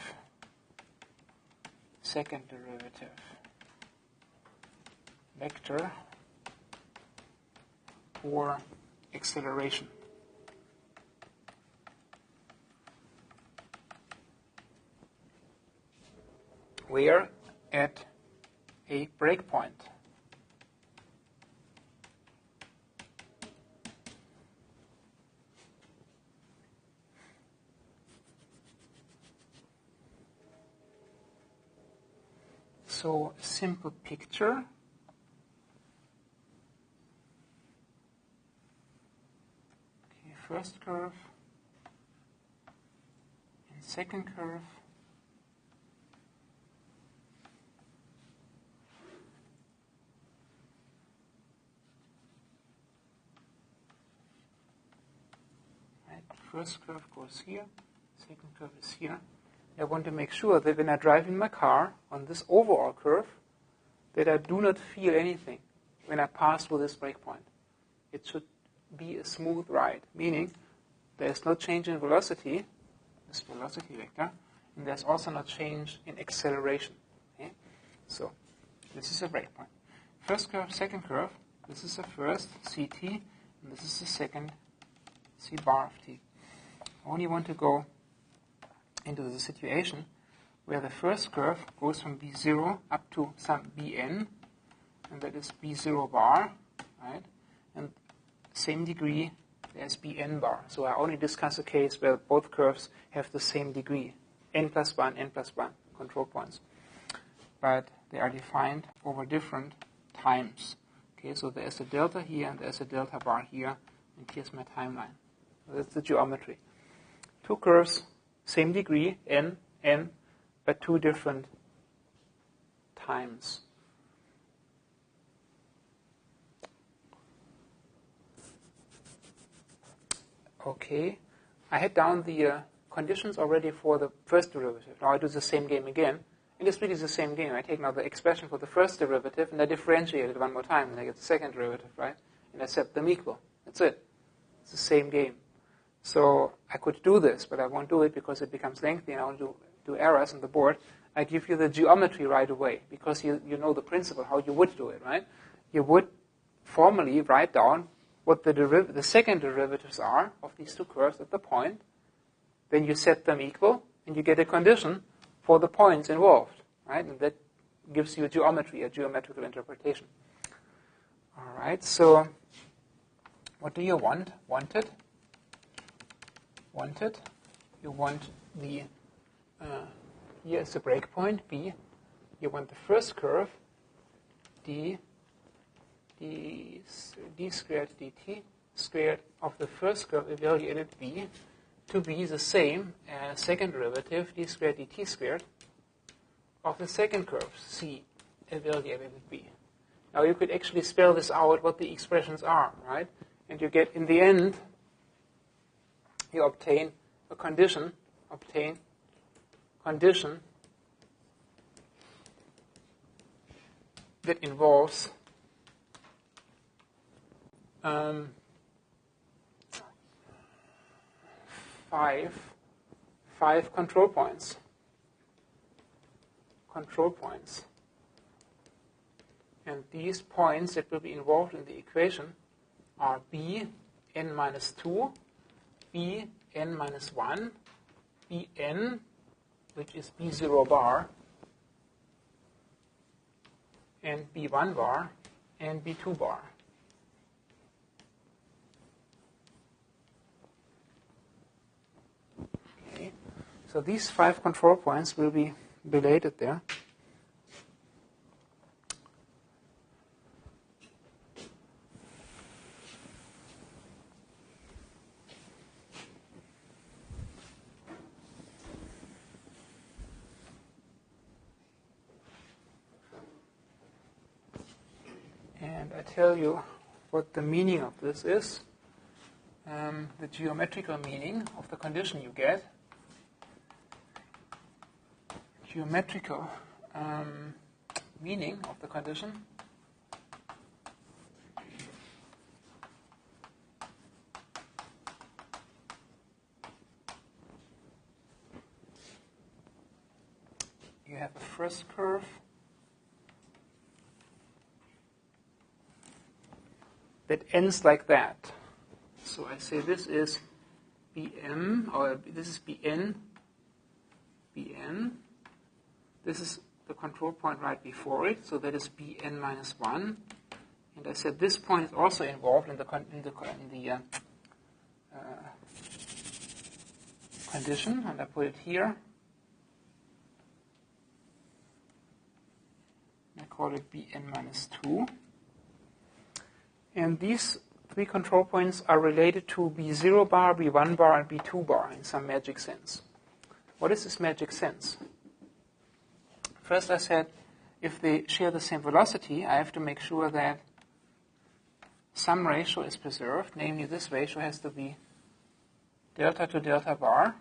vector or acceleration. Where at a breakpoint. So a simple picture. Okay, first curve and second curve. First curve goes here, second curve is here. I want to make sure that when I drive in my car on this overall curve, that I do not feel anything when I pass through this breakpoint. It should be a smooth ride, meaning there is no change in velocity, this velocity vector, and there's also no change in acceleration. Okay? So this is a breakpoint. First curve, second curve, this is the first Ct, and this is the second C bar of t. I only want to go into the situation where the first curve goes from b0 up to some bn, and that is b0 bar, right? And same degree as bn bar. So I only discuss a case where both curves have the same degree, n plus 1 control points. But they are defined over different times. Okay, so there's a delta here and there's a delta bar here, and here's my timeline. So that's the geometry. Two curves, same degree, n, but two different times. Okay, I had down the conditions already for the first derivative. Now I do the same game again. And it's really the same game. I take now the expression for the first derivative and I differentiate it one more time, and I get the second derivative, right? And I set them equal. That's it. It's the same game. So I could do this, but I won't do it because it becomes lengthy and I want to do errors on the board. I give you the geometry right away because you know the principle, how you would do it, right? You would formally write down what the second derivatives are of these two curves at the point. Then you set them equal and you get a condition for the points involved, right? And that gives you geometry, a geometrical interpretation. All right, so what do you want? Wanted. You want the, here is the breakpoint, B. You want the first curve, d squared dt squared of the first curve evaluated B to be the same as second derivative, d squared dt squared, of the second curve, C evaluated B. Now you could actually spell this out, what the expressions are, right? And you get, in the end, you obtain a condition, that involves five control points. And these points that will be involved in the equation are b n minus 2, b n minus 1, bn, which is b0 bar, and b1 bar, and b2 bar. Okay, so these 5 control points will be related there. And I tell you what the meaning of this is, the geometrical meaning of the condition you get. Geometrical meaning of the condition you have a first curve that ends like that. So I say this is Bm, or this is Bn. This is the control point right before it, so that is Bn minus 1. And I said this point is also involved in the condition, and I put it here. I call it Bn minus 2. And these three control points are related to B0 bar, B1 bar, and B2 bar in some magic sense. What is this magic sense? First I said, if they share the same velocity, I have to make sure that some ratio is preserved. Namely, this ratio has to be delta to delta bar.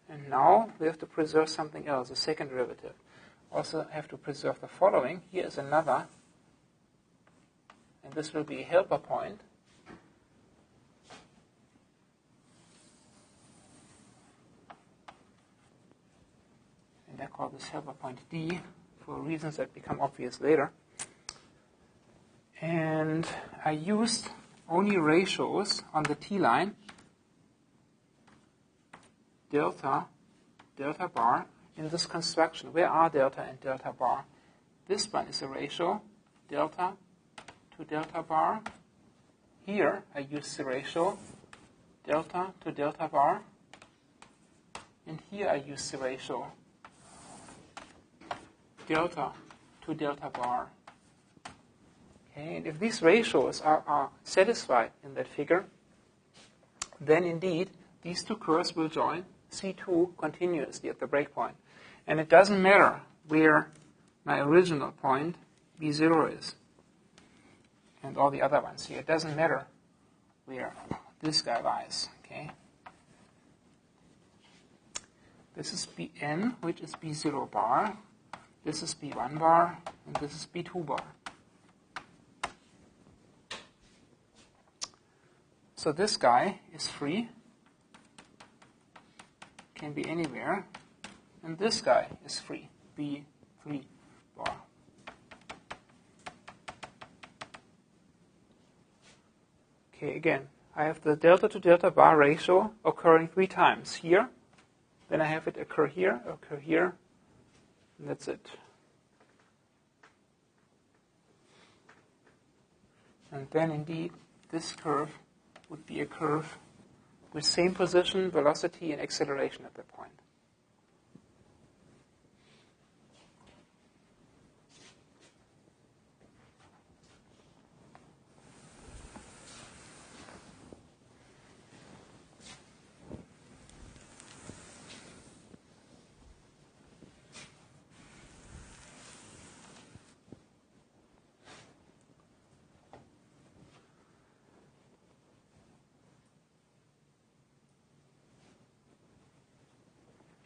And now we have to preserve something else, a second derivative. Also have to preserve the following. Here is another, and this will be a helper point. And I call this helper point D for reasons that become obvious later. And I used only ratios on the T line, delta, delta bar, in this construction. Where are delta and delta bar? This one is a ratio, delta to delta bar. Here I use the ratio, delta to delta bar. And here I use the ratio, delta to delta bar. Okay, and if these ratios are satisfied in that figure, then indeed these two curves will join C2 continuously at the breakpoint. And it doesn't matter where my original point B0 is and all the other ones here. It doesn't matter where this guy lies. Okay. This is Bn, which is B0 bar. This is B1 bar, and this is B2 bar. So this guy is free, can be anywhere, and this guy is free, B3 bar. Okay, again, I have the delta to delta bar ratio occurring 3 times here, then I have it occur here, and that's it. And then indeed, this curve would be a curve with same position, velocity, and acceleration at that point.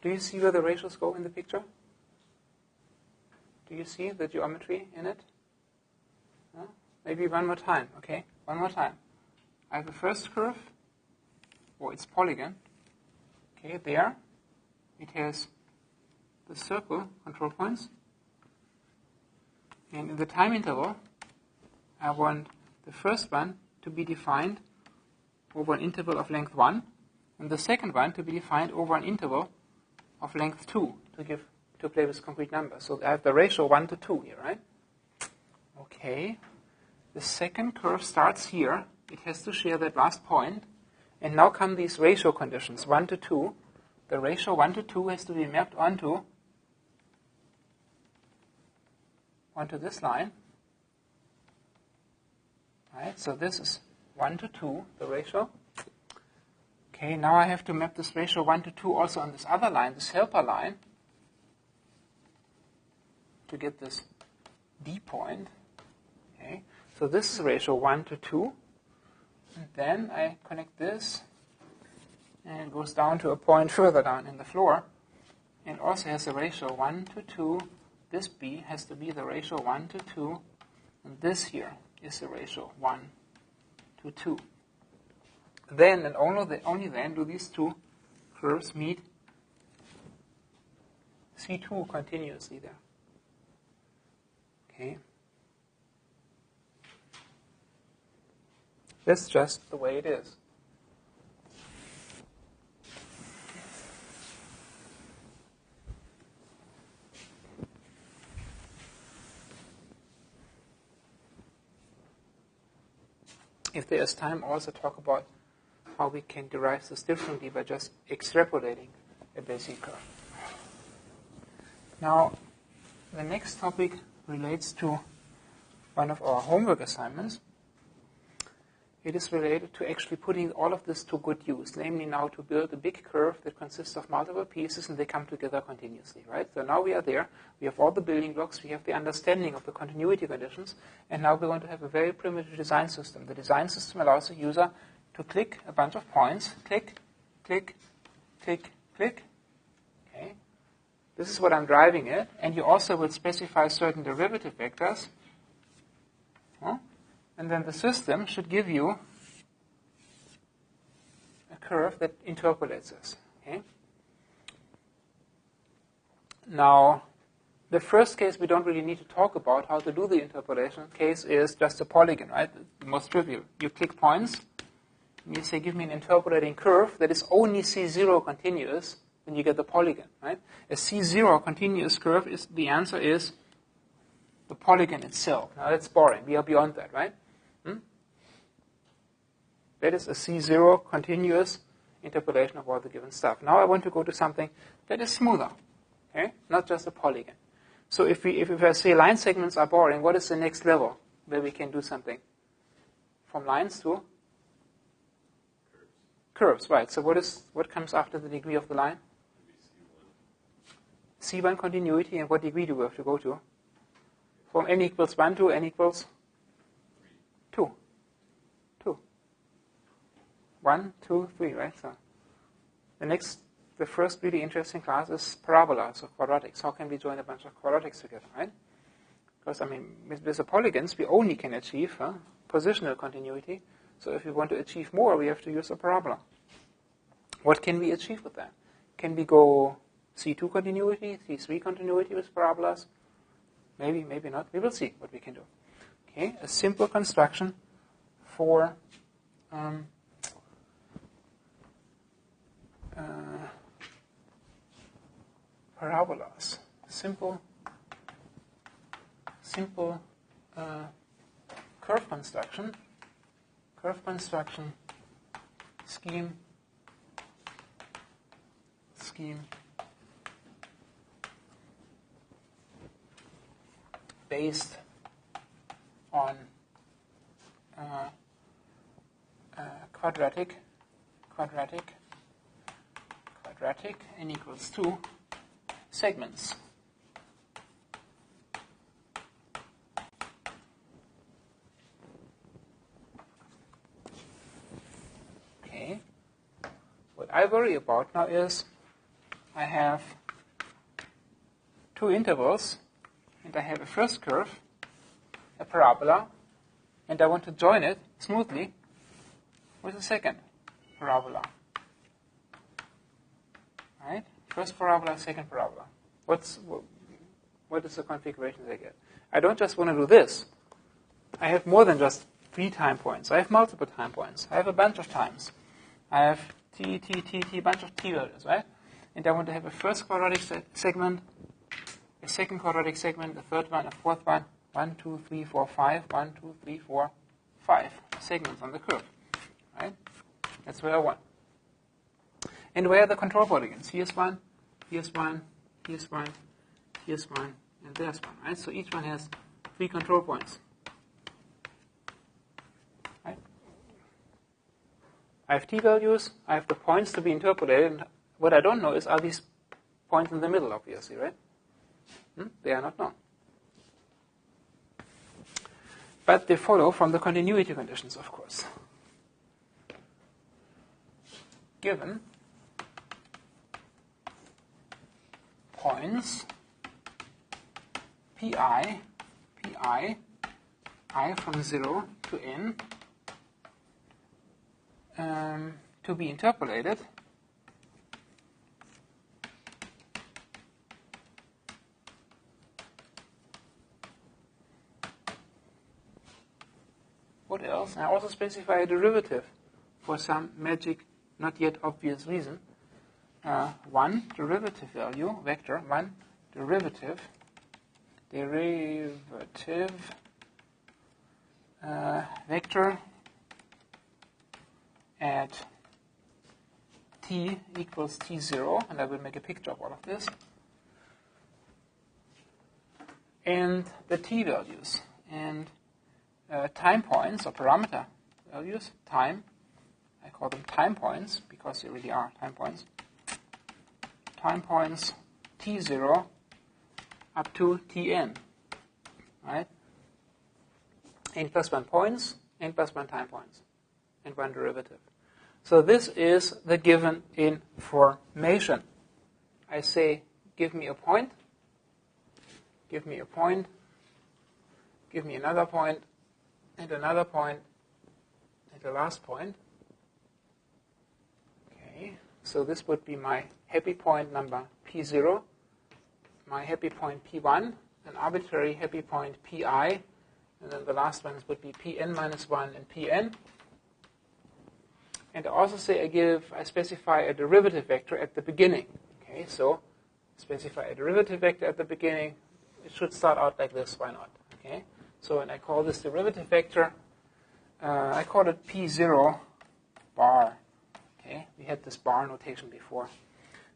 Do you see where the ratios go in the picture? Do you see the geometry in it? Maybe one more time, okay? One more time. I have a first curve, or its polygon. Okay, there. It has the circle control points. And in the time interval, I want the first one to be defined over an interval of length 1, and the second one to be defined over an interval of length 2 to play with concrete numbers. So I have the ratio 1 to 2 here, right? Okay. The second curve starts here. It has to share that last point. And now come these ratio conditions, 1 to 2. The ratio 1 to 2 has to be mapped onto this line. Right? So this is 1 to 2, the ratio. Okay, now I have to map this ratio 1 to 2 also on this other line, this helper line, to get this D point. Okay, so this is ratio 1 to 2. And then I connect this, and it goes down to a point further down in the floor. And also has a ratio 1 to 2. This B has to be the ratio 1 to 2. And this here is the ratio 1 to 2. Then and only then do these two curves meet C2 continuously there. Okay. That's just the way it is. If there is time, I'll also talk about how we can derive this differently by just extrapolating a basic curve. Now, The next topic relates to one of our homework assignments. It is related to actually putting all of this to good use, namely now to build a big curve that consists of multiple pieces and they come together continuously, right? So now we are there. We have all the building blocks. We have the understanding of the continuity conditions. And now we want to have a very primitive design system. The design system allows the user to click a bunch of points. Click, click, click, click. Okay. This is what I'm driving at. And you also will specify certain derivative vectors. Huh? And then the system should give you a curve that interpolates this. Okay? Now, the first case we don't really need to talk about how to do the interpolation case is just a polygon, right? The most trivial. You click points, and you say, give me an interpolating curve that is only C0 continuous, then you get the polygon, right? A C0 continuous curve is, the answer is the polygon itself. Now that's boring. We are beyond that, right? That is a C0 continuous interpolation of all the given stuff. Now I want to go to something that is smoother, okay? Not just a polygon. So if I say line segments are boring, what is the next level where we can do something? From lines to? Curves, right. So what comes after the degree of the line? C1 continuity, and what degree do we have to go to? From n equals 1 to n equals 2. 2. 1, 2, 3, right? So the first really interesting class is parabolas or quadratics. How can we join a bunch of quadratics together, right? Because, I mean, with the polygons, we only can achieve positional continuity. So if we want to achieve more, we have to use a parabola. What can we achieve with that? Can we go C2 continuity, C3 continuity with parabolas? Maybe, maybe not. We will see what we can do. Okay, a simple construction for parabolas. Simple curve construction scheme based on quadratic n equals 2 segments. Okay. What I worry about now is I have two intervals, and I have a first curve, a parabola, and I want to join it smoothly with a second parabola. Right? First parabola, second parabola. What is the configuration I get? I don't just want to do this. I have more than just 3 time points. I have multiple time points. I have a bunch of times. I have t, bunch of t values, right? And I want to have a first quadratic segment, a second quadratic segment, a third one, a fourth one, 1, 2, 3, 4, 5, 1, 2, 3, 4, 5 segments on the curve, right? That's where I want. And where are the control polygons? Here's one, here's one, here's one, here's one, and there's one, right? So each one has 3 control points, right? I have t values, I have the points to be interpolated, and what I don't know is, are these points in the middle, obviously, right? They are not known. But they follow from the continuity conditions, of course. Given points pi, I from 0 to n, to be interpolated what else? I also specify a derivative for some magic, not yet obvious reason. One derivative value, vector, one derivative vector at t equals t0, and I will make a picture of all of this. and the t values. And time points, or parameter values, time, I call them time points because they really are time points. Time points t0 up to tn, right? N plus 1 points, n plus 1 time points, and 1 derivative. So this is the given information. I say, give me a point, give me a point, give me another point, and another point, and the last point. Okay, so this would be my happy point number P0, my happy point P1, an arbitrary happy point Pi, and then the last ones would be Pn minus 1 and Pn. And I also say I specify a derivative vector at the beginning. Okay, so specify a derivative vector at the beginning. It should start out like this. Why not? Okay, so when I call this derivative vector, I call it P0 bar. Okay, we had this bar notation before.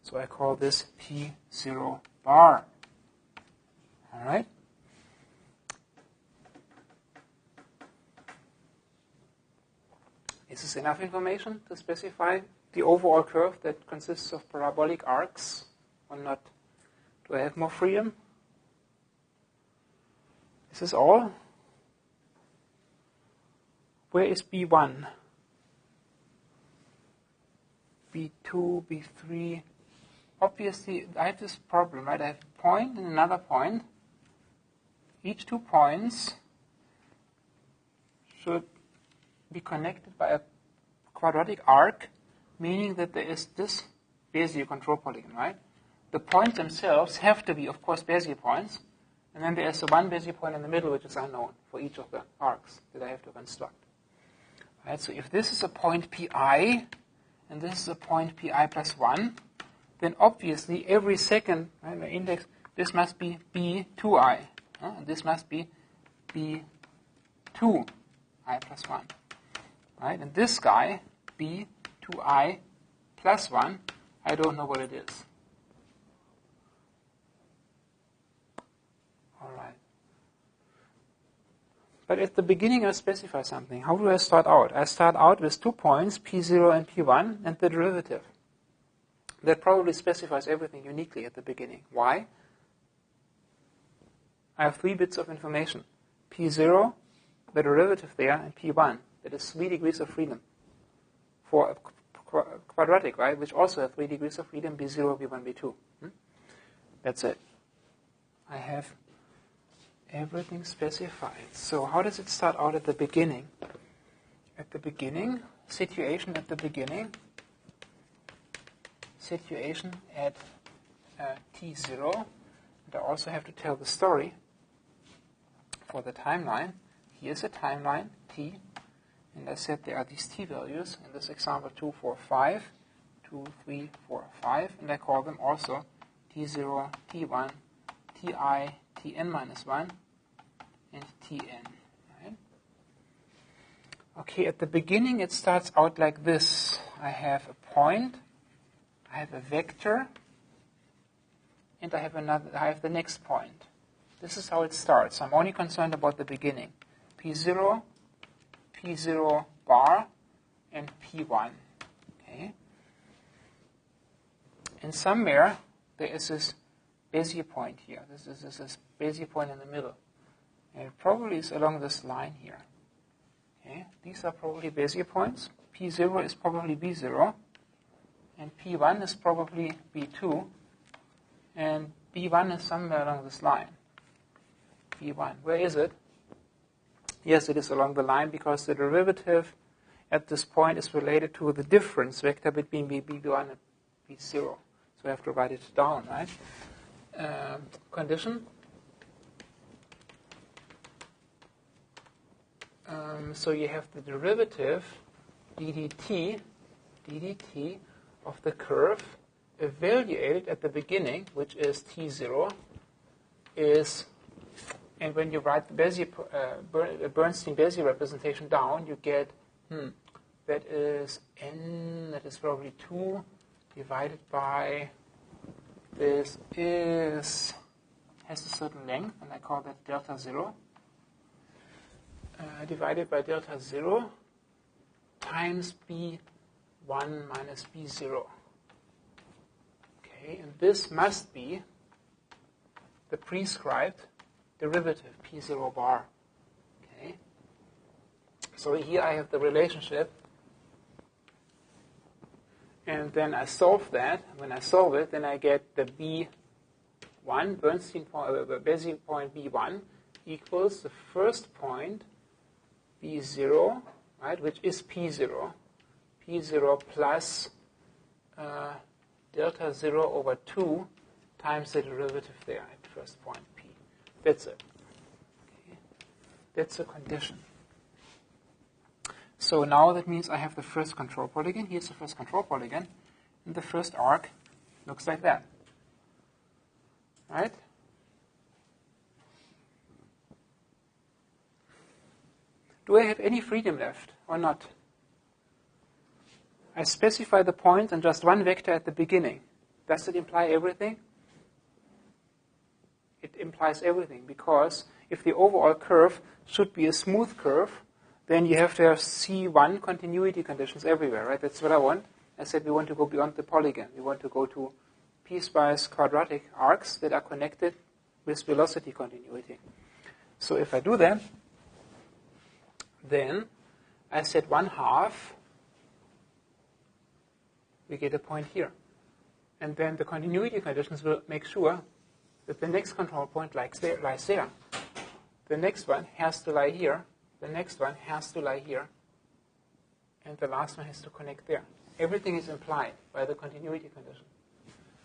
So I call this P0 bar. All right. Is this enough information to specify the overall curve that consists of parabolic arcs or not? Do I have more freedom? Is this all? Where is B1? B2, B3. Obviously, I have this problem, right? I have a point and another point. Each 2 points should be connected by a quadratic arc, meaning that there is this Bezier control polygon, right? The points themselves have to be, of course, Bezier points, and then there is the one Bezier point in the middle, which is unknown for each of the arcs that I have to construct. Right? So if this is a point Pi, and this is a point Pi plus 1, then obviously every second, right, my index, this must be B2i. And this must be B2i plus 1. Right? And this guy, B2i plus 1, I don't know what it is. All right. But at the beginning, I specify something. How do I start out? I start out with 2 points, P0 and P1, and the derivative. That probably specifies everything uniquely at the beginning. Why? I have 3 bits of information. P0, the derivative there, and P1. That is 3 degrees of freedom for a quadratic, right? Which also have 3 degrees of freedom, B0, B1, B2. That's it. I have everything specified. So how does it start out at the beginning? At the beginning, situation at the beginning, situation at T0. And I also have to tell the story for the timeline. Here's a timeline, T. And I said there are these t values, in this example 2, 4, 5, 2, 3, 4, 5, and I call them also t0, t1, ti, tn minus 1, and tn. Right? Okay, at the beginning it starts out like this. I have a point, I have a vector, and I have the next point. This is how it starts. I'm only concerned about the beginning. P0, P0 bar, and P1. Okay. And somewhere there is this Bezier point here. This is this Bezier point in the middle. And it probably is along this line here. Okay. These are probably Bezier points. P0 is probably B0. And P1 is probably B2. And B1 is somewhere along this line. B1. Where is it? Yes, it is along the line because the derivative at this point is related to the difference vector between B1 and B0. So I have to write it down, right? Condition. So you have the derivative ddt of the curve evaluated at the beginning, which is T0, is, and when you write the Bernstein-Bezier representation down, you get, that is n, that is probably 2 divided by, this is has a certain length, and I call that delta 0, divided by delta 0 times b1 minus b0. Okay, and this must be the prescribed derivative, p0 bar. Okay, so here I have the relationship, and then I solve that. When I solve it, then I get the b1, Bernstein point, Bezier point b1 equals the first point b0, right, which is p0, p0 plus delta 0 over 2 times the derivative there at first point p. That's it. Okay. That's a condition. So now that means I have the first control polygon. Here's the first control polygon. And the first arc looks like that. Right? Do I have any freedom left or not? I specify the point and just one vector at the beginning. Does it imply everything? It implies everything, because if the overall curve should be a smooth curve, then you have to have C1 continuity conditions everywhere, right? That's what I want. I said we want to go beyond the polygon. We want to go to piecewise quadratic arcs that are connected with velocity continuity. So if I do that, then I set 1/2, we get a point here. And then the continuity conditions will make sure that the next control point lies there. The next one has to lie here. The next one has to lie here. And the last one has to connect there. Everything is implied by the continuity condition.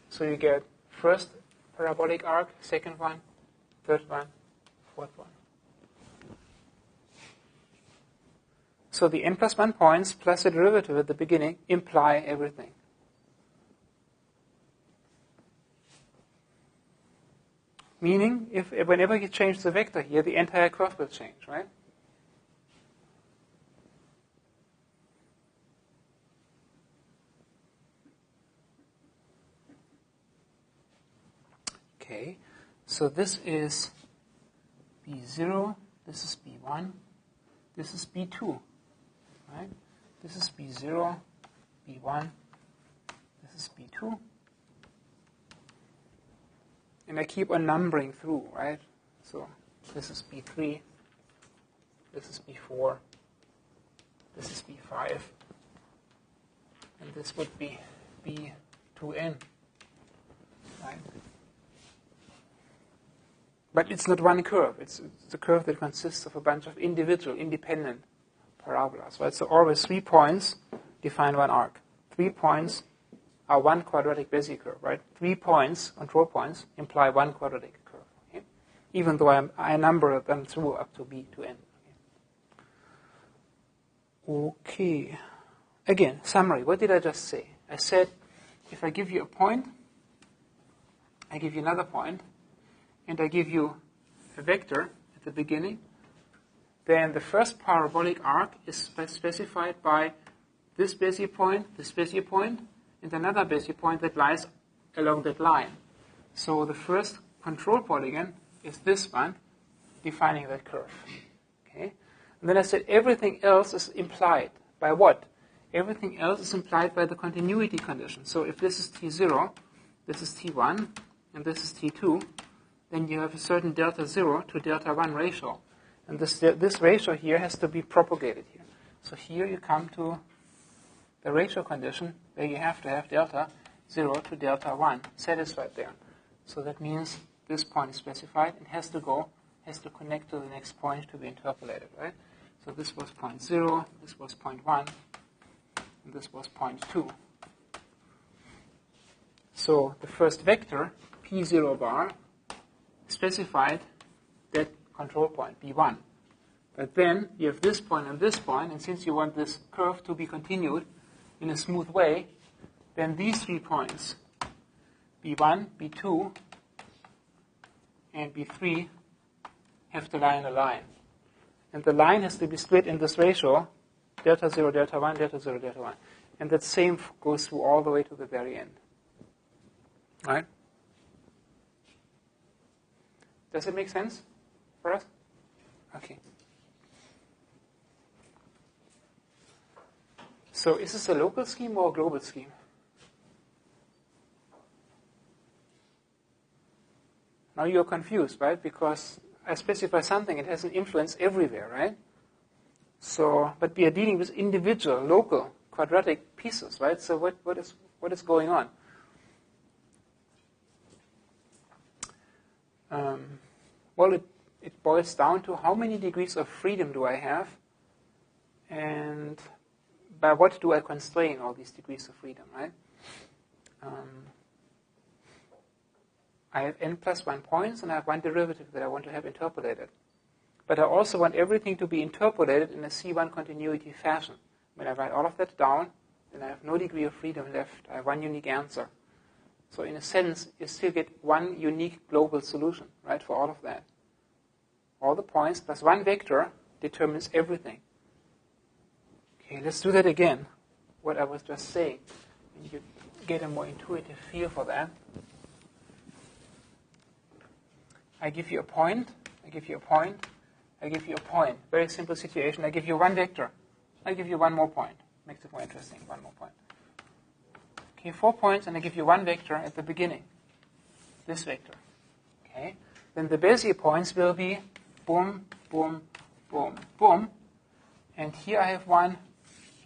So you get first parabolic arc, second one, third one, fourth one. So the n plus 1 points plus the derivative at the beginning imply everything. Meaning, whenever you change the vector here, the entire curve will change, right? Okay, so this is B0, this is B1, this is B2, right? This is B0, B1, this is B2. And I keep on numbering through, right? So this is B3, this is B4, this is B5, and this would be B2n, right? But it's not one curve. It's a curve that consists of a bunch of individual, independent parabolas, right? So always 3 points define one arc. 3 points are one quadratic Bezier curve, right? 3 points, control points, imply one quadratic curve, okay? Even though I number them through up to B to N. Okay. Again, summary. What did I just say? I said, if I give you a point, I give you another point, and I give you a vector at the beginning, then the first parabolic arc is specified by this Bezier point, and another Bezier point that lies along that line. So the first control polygon is this one, defining that curve. Okay? And then I said everything else is implied. By what? Everything else is implied by the continuity condition. So if this is T0, this is T1, and this is T2, then you have a certain delta 0 to delta 1 ratio. And this ratio here has to be propagated here. So here you come to the ratio condition where you have to have delta 0 to delta 1 satisfied there. So that means this point is specified and has to connect to the next point to be interpolated, right? So this was point 0, this was point 1, and this was point 2. So the first vector, P0 bar, specified that control point, B1. But then you have this point, and since you want this curve to be continued in a smooth way, then these 3 points, B1, B2, and B3, have to lie in a line. And the line has to be split in this ratio, delta 0, delta 1, delta 0, delta 1. And that same goes through all the way to the very end. Right? Does it make sense for us? Okay. So is this a local scheme or a global scheme? Now you're confused, right? Because I specify something, it has an influence everywhere, right? So, but we are dealing with individual, local, quadratic pieces, right? So what is going on? Well, it boils down to how many degrees of freedom do I have, and by what do I constrain all these degrees of freedom, right? I have n plus 1 points, and I have one derivative that I want to have interpolated. But I also want everything to be interpolated in a C1 continuity fashion. When I write all of that down, then I have no degree of freedom left. I have one unique answer. So in a sense, you still get one unique global solution, right, for all of that. All the points plus one vector determines everything. Okay, let's do that again, what I was just saying. And you get a more intuitive feel for that. I give you a point, I give you a point, I give you a point. Very simple situation. I give you one vector. I give you one more point. Makes it more interesting, one more point. Okay, 4 points, and I give you one vector at the beginning. This vector. Okay? Then the Bezier points will be boom, boom, boom, boom. And here I have one,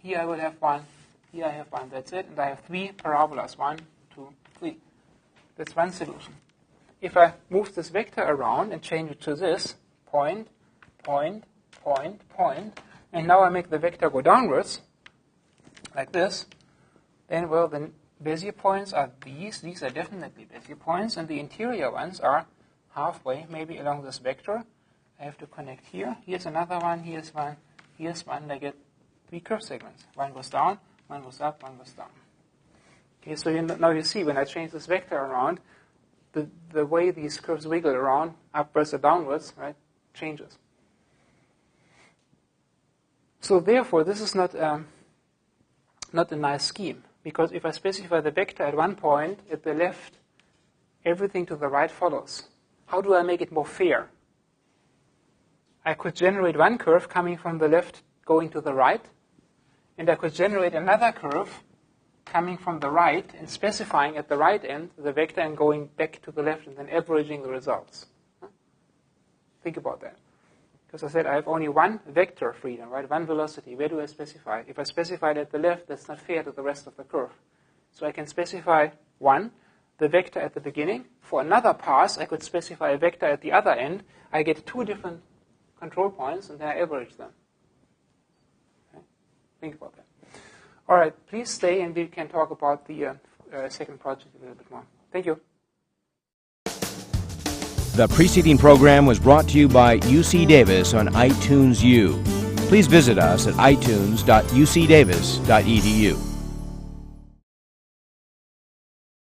here I will have one, here I have one. That's it. And I have 3 parabolas. 1, 2, 3. That's one solution. If I move this vector around and change it to this, point, point, point, point, and now I make the vector go downwards, like this, then, well, the Bezier points are these. These are definitely Bezier points, and the interior ones are halfway, maybe along this vector. I have to connect here. Here's another one, here's one, here's one, and I get 3 curve segments. One goes down, one goes up, one goes down. Okay, so now you see when I change this vector around, the way these curves wiggle around, upwards or downwards, right, changes. So therefore, this is not a nice scheme, because if I specify the vector at one point, at the left, everything to the right follows. How do I make it more fair? I could generate one curve coming from the left going to the right, and I could generate another curve coming from the right and specifying at the right end the vector and going back to the left and then averaging the results. Think about that. Because I said I have only one vector freedom, right? One velocity. Where do I specify? If I specify it at the left, that's not fair to the rest of the curve. So I can specify one, the vector at the beginning. For another pass, I could specify a vector at the other end. I get 2 different control points, and then I average them. Okay? Think about that. All right, please stay, and we can talk about the second project a little bit more. Thank you. The preceding program was brought to you by UC Davis on iTunes U. Please visit us at itunes.ucdavis.edu.